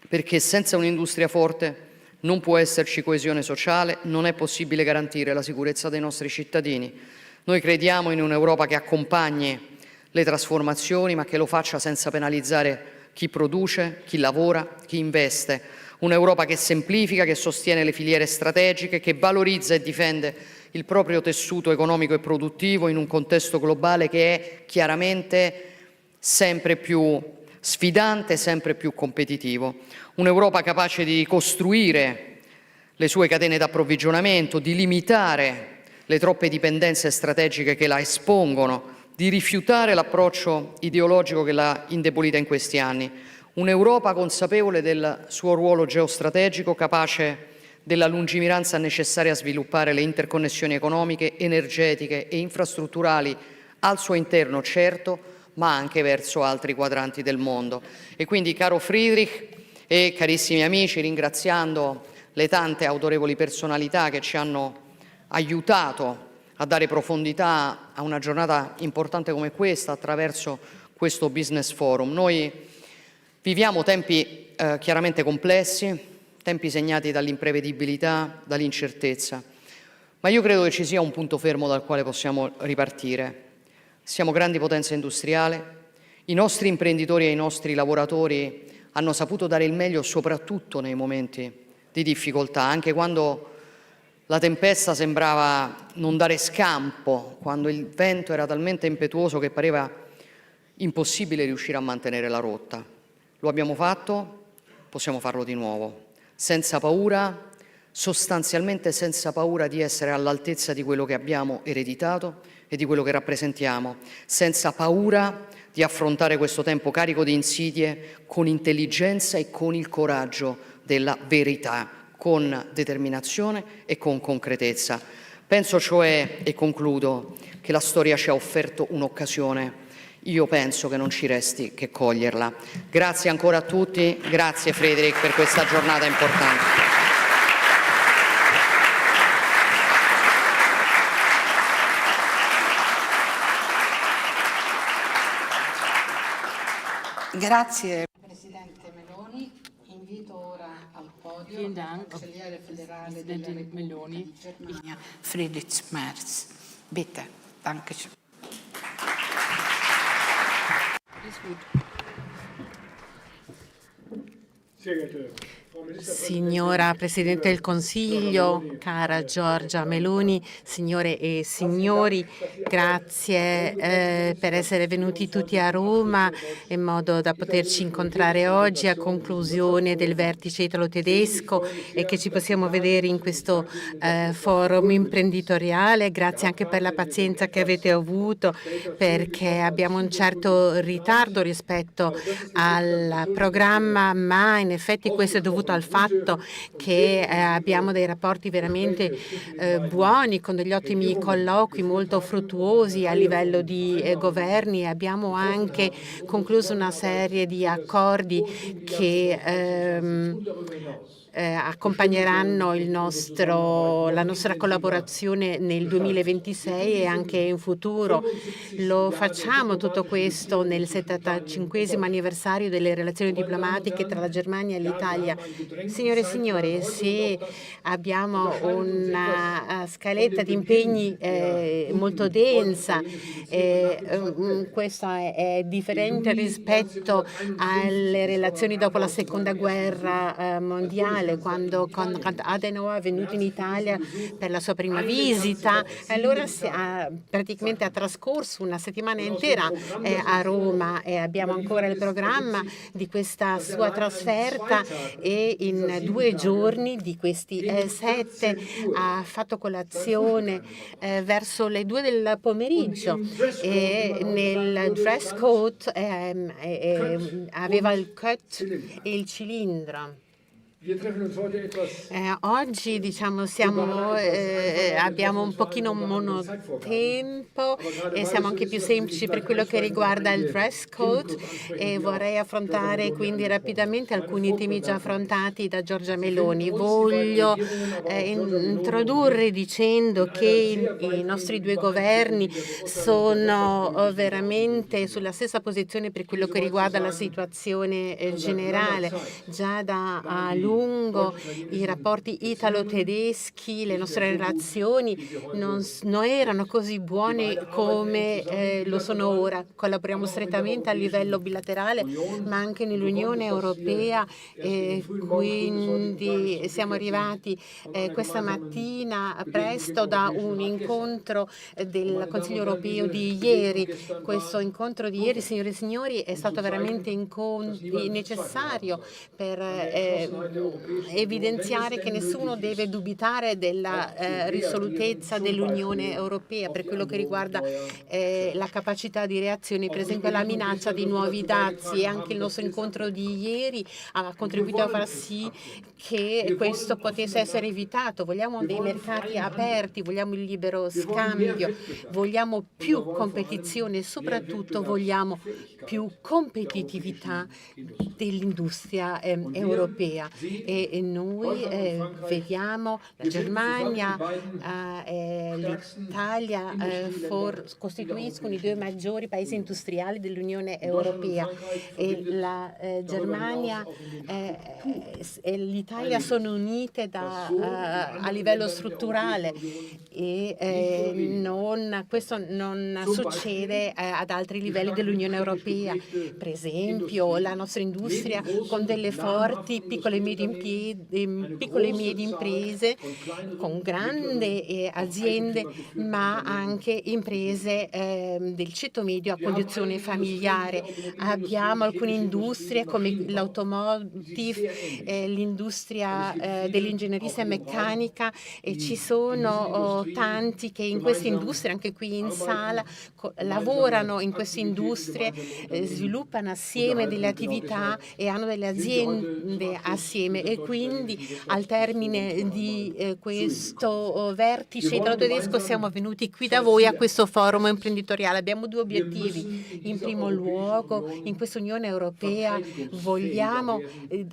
perché senza un'industria forte non può esserci coesione sociale, non è possibile garantire la sicurezza dei nostri cittadini. Noi crediamo in un'Europa che accompagni le trasformazioni, ma che lo faccia senza penalizzare chi produce, chi lavora, chi investe. Un'Europa che semplifica, che sostiene le filiere strategiche, che valorizza e difende il proprio tessuto economico e produttivo in un contesto globale che è chiaramente sempre più sfidante, sempre più competitivo. Un'Europa capace di costruire le sue catene d'approvvigionamento, di limitare le troppe dipendenze strategiche che la espongono, di rifiutare l'approccio ideologico che l'ha indebolita in questi anni. Un'Europa consapevole del suo ruolo geostrategico, capace della lungimiranza necessaria a sviluppare le interconnessioni economiche, energetiche e infrastrutturali al suo interno, certo, ma anche verso altri quadranti del mondo. E quindi, caro Friedrich e carissimi amici, ringraziando le tante autorevoli personalità che ci hanno aiutato a dare profondità a una giornata importante come questa attraverso questo Business Forum. Noi viviamo tempi chiaramente complessi, tempi segnati dall'imprevedibilità, dall'incertezza, ma io credo che ci sia un punto fermo dal quale possiamo ripartire. Siamo grandi potenze industriali, i nostri imprenditori e i nostri lavoratori hanno saputo dare il meglio soprattutto nei momenti di difficoltà, anche quando la tempesta sembrava non dare scampo, quando il vento era talmente impetuoso che pareva impossibile riuscire a mantenere la rotta. Lo abbiamo fatto, possiamo farlo di nuovo, senza paura, sostanzialmente senza paura di essere all'altezza di quello che abbiamo ereditato e di quello che rappresentiamo, senza paura di affrontare questo tempo carico di insidie con intelligenza e con il coraggio della verità, con determinazione e con concretezza. Penso cioè, e concludo, che la storia ci ha offerto un'occasione. Io penso che non ci resti che coglierla. Grazie ancora a tutti, grazie Friedrich per questa giornata importante. Grazie Presidente Meloni. Invito ora al podio il consigliere federale della Repubblica di Germania, Friedrich Merz. Bitte, danke schön. Signora Presidente del Consiglio, cara Giorgia Meloni, signore e signori, grazie per essere venuti tutti a Roma in modo da poterci incontrare oggi a conclusione del vertice italo-tedesco e che ci possiamo vedere in questo forum imprenditoriale. Grazie anche per la pazienza che avete avuto, perché abbiamo un certo ritardo rispetto al programma, ma in effetti questo è dovuto al fatto che abbiamo dei rapporti veramente buoni, con degli ottimi colloqui molto fruttuosi a livello di governi, e abbiamo anche concluso una serie di accordi che accompagneranno la nostra collaborazione nel 2026 e anche in futuro. Lo facciamo tutto questo nel 75° anniversario delle relazioni diplomatiche tra la Germania e l'Italia. Signore e signori, se abbiamo una scaletta di impegni molto densa, questo è differente rispetto alle relazioni dopo la Seconda Guerra mondiale, quando Konrad Adenauer è venuto in Italia per la sua prima visita. Allora praticamente ha trascorso una settimana intera a Roma, e abbiamo ancora il programma di questa sua trasferta, e in 2 giorni di questi 7 ha fatto colazione verso le 2 del pomeriggio, e nel dress code aveva il cut e il cilindro. Oggi abbiamo un pochino monotempo e siamo anche più semplici per quello che riguarda il dress code, e vorrei affrontare quindi rapidamente alcuni temi già affrontati da Giorgia Meloni. Voglio introdurre dicendo che i nostri 2 governi sono veramente sulla stessa posizione per quello che riguarda la situazione generale. Già da lungo i rapporti italo-tedeschi, le nostre relazioni non erano così buone come lo sono ora. Collaboriamo strettamente a livello bilaterale, ma anche nell'Unione Europea, e quindi siamo arrivati questa mattina presto da un incontro del Consiglio Europeo di ieri. Questo incontro di ieri, signore e signori, è stato veramente necessario per evidenziare che nessuno deve dubitare della risolutezza dell'Unione Europea per quello che riguarda la capacità di reazione, per esempio alla minaccia di nuovi dazi. E anche il nostro incontro di ieri ha contribuito a far sì che questo potesse essere evitato. Vogliamo dei mercati aperti, vogliamo il libero scambio, vogliamo più competizione e soprattutto vogliamo più competitività dell'industria europea. E noi vediamo la Germania e l'Italia costituiscono i 2 maggiori paesi industriali dell'Unione Europea, e la Germania e l'Italia sono unite a livello strutturale, e questo non succede ad altri livelli dell'Unione Europea. Per esempio la nostra industria con delle forti piccole e medie imprese, con grandi aziende, ma anche imprese del ceto medio a condizione familiare. Abbiamo alcune industrie come l'automotive, l'industria dell'ingegneria meccanica, e ci sono tanti che in queste industrie, anche qui in sala, lavorano in queste industrie, sviluppano assieme delle attività e hanno delle aziende assieme, e quindi al termine di questo vertice italo-tedesco siamo venuti qui da voi a questo forum imprenditoriale. Abbiamo 2 obiettivi. In primo luogo, in questa Unione Europea vogliamo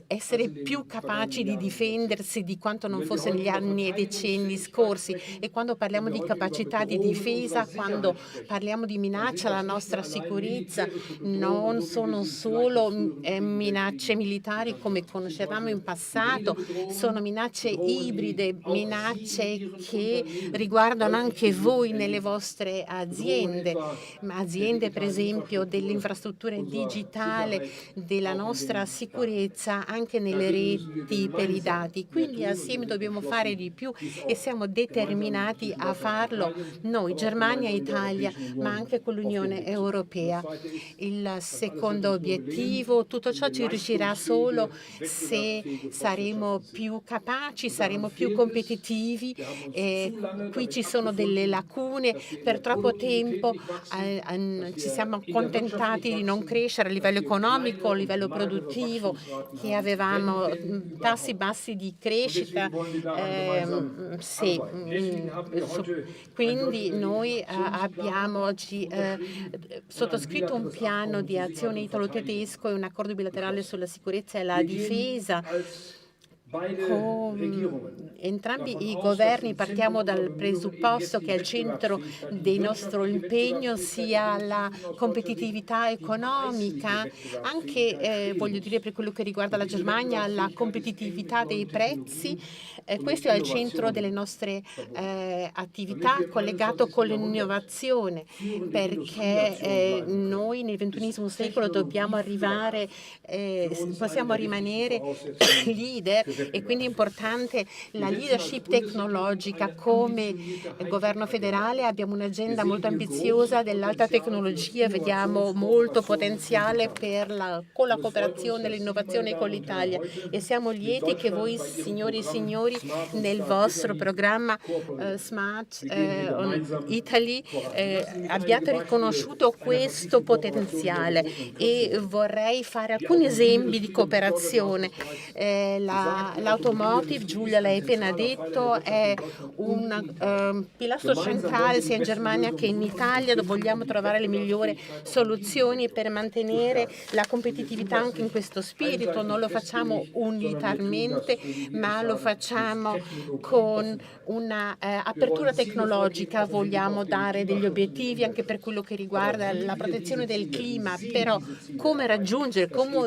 essere più capaci di difendersi di quanto non fosse negli anni e decenni scorsi, e quando parliamo di capacità di difesa, quando parliamo di minaccia alla nostra sicurezza, non sono solo minacce militari come conoscevamo in in passato, sono minacce ibride, minacce che riguardano anche voi nelle vostre aziende, aziende per esempio dell'infrastruttura digitale, della nostra sicurezza anche nelle reti per i dati. Quindi assieme dobbiamo fare di più e siamo determinati a farlo noi, Germania e Italia, ma anche con l'Unione Europea. Il secondo obiettivo, tutto ciò ci riuscirà solo se saremo più capaci, saremo più competitivi. Qui ci sono delle lacune, per troppo tempo ci siamo accontentati di non crescere a livello economico, a livello produttivo, che avevamo tassi bassi di crescita. Quindi noi abbiamo oggi sottoscritto un piano di azione italo-tedesco e un accordo bilaterale sulla sicurezza e la difesa. Con entrambi i governi partiamo dal presupposto che al centro del nostro impegno sia la competitività economica, anche voglio dire per quello che riguarda la Germania, la competitività dei prezzi. Questo è al centro delle nostre attività, collegato con l'innovazione, perché noi nel XXI secolo dobbiamo arrivare, possiamo rimanere leader, e quindi è importante la leadership tecnologica. Come governo federale abbiamo un'agenda molto ambiziosa dell'alta tecnologia, vediamo molto potenziale con la cooperazione e l'innovazione con l'Italia e siamo lieti che voi signori e signori nel vostro programma Smart Italy abbiate riconosciuto questo potenziale e vorrei fare alcuni esempi di cooperazione. L'automotive, Giulia l'hai appena detto, è un pilastro centrale sia in Germania che in Italia. Vogliamo trovare le migliori soluzioni per mantenere la competitività anche in questo spirito. Non lo facciamo unitarmente, ma lo facciamo con una apertura tecnologica. Vogliamo dare degli obiettivi anche per quello che riguarda la protezione del clima, però come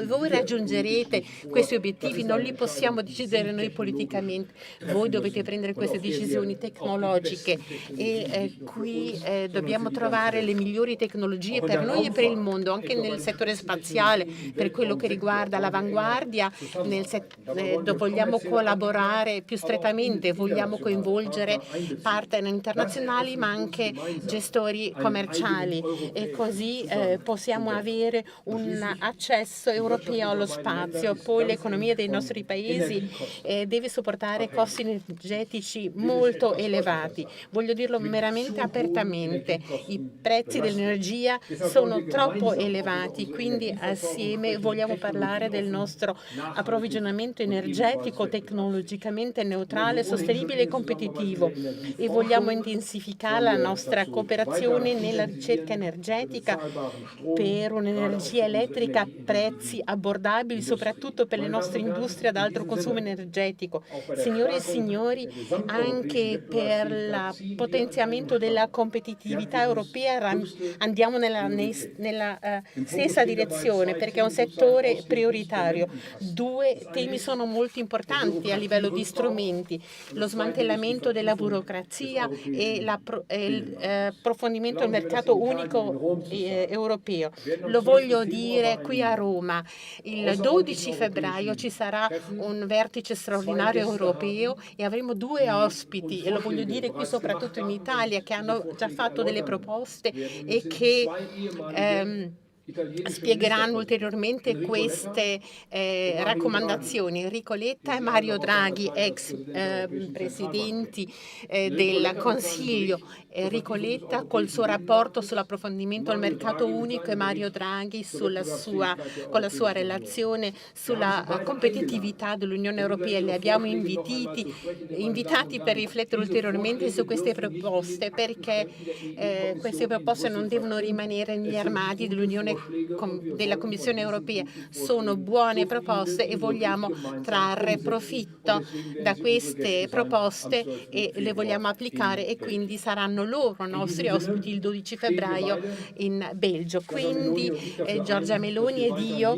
voi raggiungerete questi obiettivi non li possiamo decidere noi politicamente. Voi dovete prendere queste decisioni tecnologiche e qui dobbiamo trovare le migliori tecnologie per noi e per il mondo, anche nel settore spaziale, per quello che riguarda l'avanguardia. Vogliamo collaborare più strettamente, vogliamo coinvolgere partner internazionali ma anche gestori commerciali e così possiamo avere un accesso europeo allo spazio. Poi l'economia dei nostri paesi deve sopportare costi energetici molto elevati. Voglio dirlo meramente apertamente, i prezzi dell'energia sono troppo elevati, quindi assieme vogliamo parlare del nostro approvvigionamento energetico tecnologicamente neutrale, sostenibile e competitivo e vogliamo intensificare la nostra cooperazione nella ricerca energetica per un'energia elettrica a prezzi abbordabili, soprattutto per le nostre industrie ad alto consumo energetico. Signore e signori, anche per il potenziamento della competitività europea andiamo nella stessa direzione perché è un settore prioritario. Due temi sono molto importanti a livello di strumenti: lo smantellamento della burocrazia e l'approfondimento del mercato unico europeo. Lo voglio dire qui a Roma. Il 12 febbraio ci sarà un vertice straordinario europeo e avremo due ospiti, e lo voglio dire qui soprattutto in Italia, che hanno già fatto delle proposte e che spiegheranno ulteriormente queste raccomandazioni. Enrico Letta e Mario Draghi, ex presidenti del Consiglio. Enrico Letta col suo rapporto sull'approfondimento del mercato unico e Mario Draghi con la sua relazione sulla competitività dell'Unione Europea. Li abbiamo invitati per riflettere ulteriormente su queste proposte, perché queste proposte non devono rimanere negli armadi dell'Unione della Commissione europea sono buone proposte e vogliamo trarre profitto da queste proposte e le vogliamo applicare, e quindi saranno loro nostri ospiti il 12 febbraio in Belgio. Quindi Giorgia Meloni ed io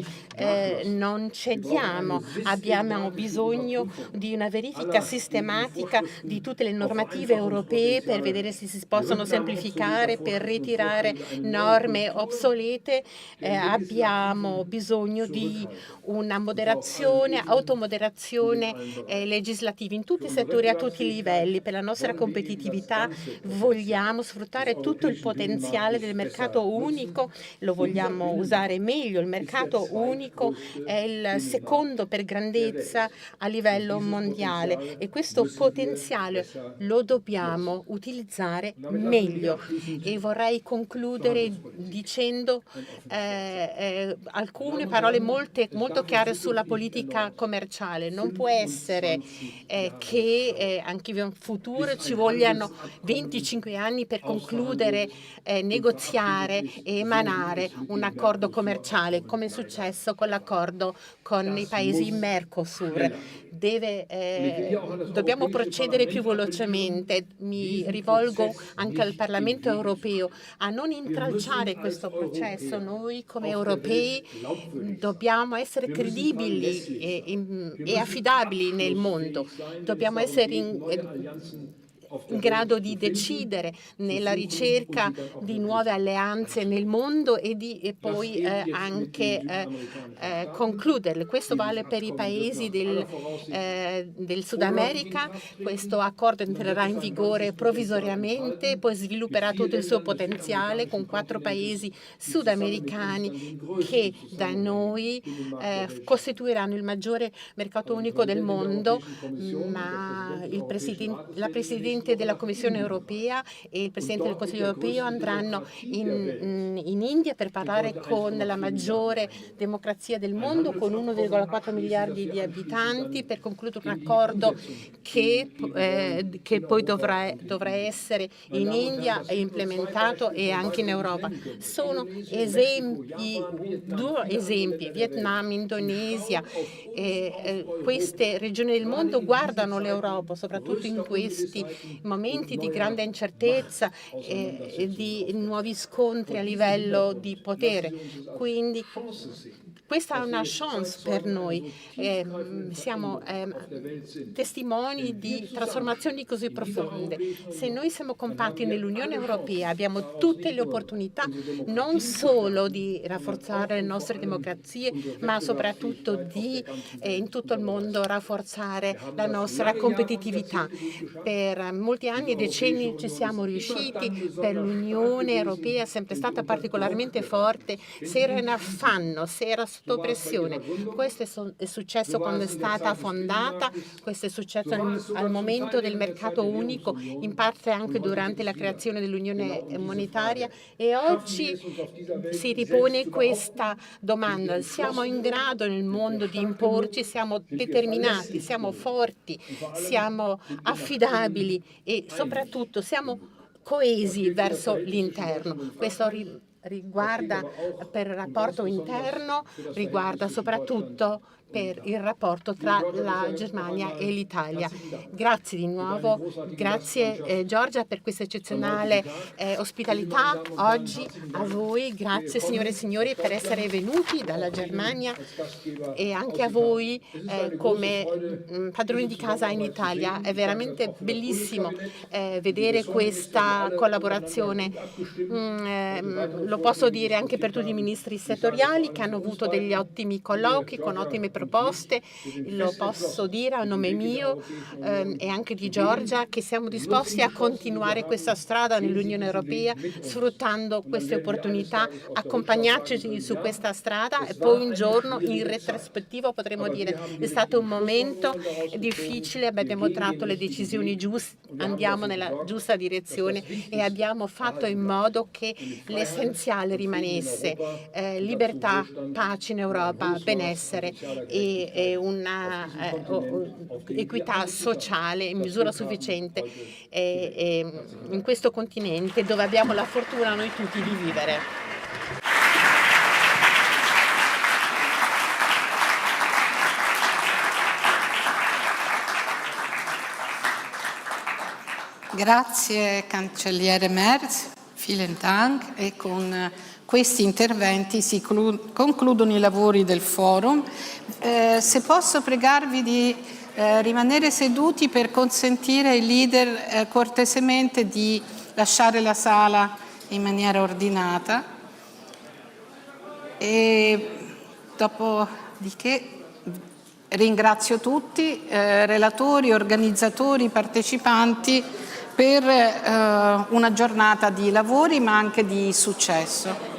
non cediamo, abbiamo bisogno di una verifica sistematica di tutte le normative europee per vedere se si possono semplificare, per ritirare norme obsolete. Abbiamo bisogno di una moderazione, automoderazione legislativa in tutti i settori, a tutti i livelli. Per la nostra competitività vogliamo sfruttare tutto il potenziale del mercato unico, lo vogliamo usare meglio. Il mercato unico è il secondo per grandezza a livello mondiale e questo potenziale lo dobbiamo utilizzare meglio. E vorrei concludere dicendo alcune parole molto chiare sulla politica commerciale. Non può essere che anche in futuro ci vogliano 25 anni per concludere, negoziare e emanare un accordo commerciale, come è successo con l'accordo con i paesi Mercosur. Dobbiamo procedere più velocemente. Mi rivolgo anche al Parlamento europeo a non intralciare questo processo. Noi come europei dobbiamo essere credibili e affidabili nel mondo. Dobbiamo essere in grado di decidere nella ricerca di nuove alleanze nel mondo e poi anche concluderle. Questo vale per i paesi del Sud America. Questo accordo entrerà in vigore provvisoriamente, poi svilupperà tutto il suo potenziale con 4 paesi sudamericani che da noi costituiranno il maggiore mercato unico del mondo, ma la Presidente della Commissione europea e il Presidente del Consiglio europeo andranno in India per parlare con la maggiore democrazia del mondo, con 1,4 miliardi di abitanti, per concludere un accordo che poi dovrà essere in India implementato e anche in Europa. Sono due esempi, Vietnam, Indonesia. Queste regioni del mondo guardano l'Europa, soprattutto in questi momenti di grande incertezza e di nuovi scontri a livello di potere. Quindi questa è una chance per noi. Siamo testimoni di trasformazioni così profonde. Se noi siamo compatti nell'Unione Europea, abbiamo tutte le opportunità non solo di rafforzare le nostre democrazie, ma soprattutto di in tutto il mondo rafforzare la nostra competitività. Per molti anni e decenni ci siamo riusciti, per l'Unione Europea è sempre stata particolarmente forte, se era in affanno, se era sotto pressione. Questo è successo quando è stata fondata, questo è successo al momento del mercato unico, in parte anche durante la creazione dell'Unione monetaria, e oggi si ripone questa domanda: siamo in grado nel mondo di imporci, siamo determinati, siamo forti, siamo affidabili e soprattutto siamo coesi verso l'interno. Questo riguarda per il rapporto interno, riguarda soprattutto per il rapporto tra la Germania e l'Italia. Grazie di nuovo, grazie Giorgia per questa eccezionale ospitalità oggi a voi, grazie signore e signori per essere venuti dalla Germania e anche a voi come padroni di casa in Italia. È veramente bellissimo vedere questa collaborazione. Lo posso dire anche per tutti i ministri settoriali che hanno avuto degli ottimi colloqui con ottime proposte. Lo posso dire a nome mio e anche di Giorgia che siamo disposti a continuare questa strada nell'Unione Europea sfruttando queste opportunità, accompagnarci su questa strada e poi un giorno in retrospettiva potremo dire è stato un momento difficile, abbiamo tratto le decisioni giuste, andiamo nella giusta direzione e abbiamo fatto in modo che l'essenziale rimanesse libertà, pace in Europa, benessere e una equità sociale in misura sufficiente in questo continente dove abbiamo la fortuna noi tutti di vivere. Grazie Cancelliere Merz, vielen Dank, e con questi interventi si concludono i lavori del forum. Se posso pregarvi di rimanere seduti per consentire ai leader cortesemente di lasciare la sala in maniera ordinata, e dopodiché ringrazio tutti, relatori, organizzatori, partecipanti, per una giornata di lavori ma anche di successo.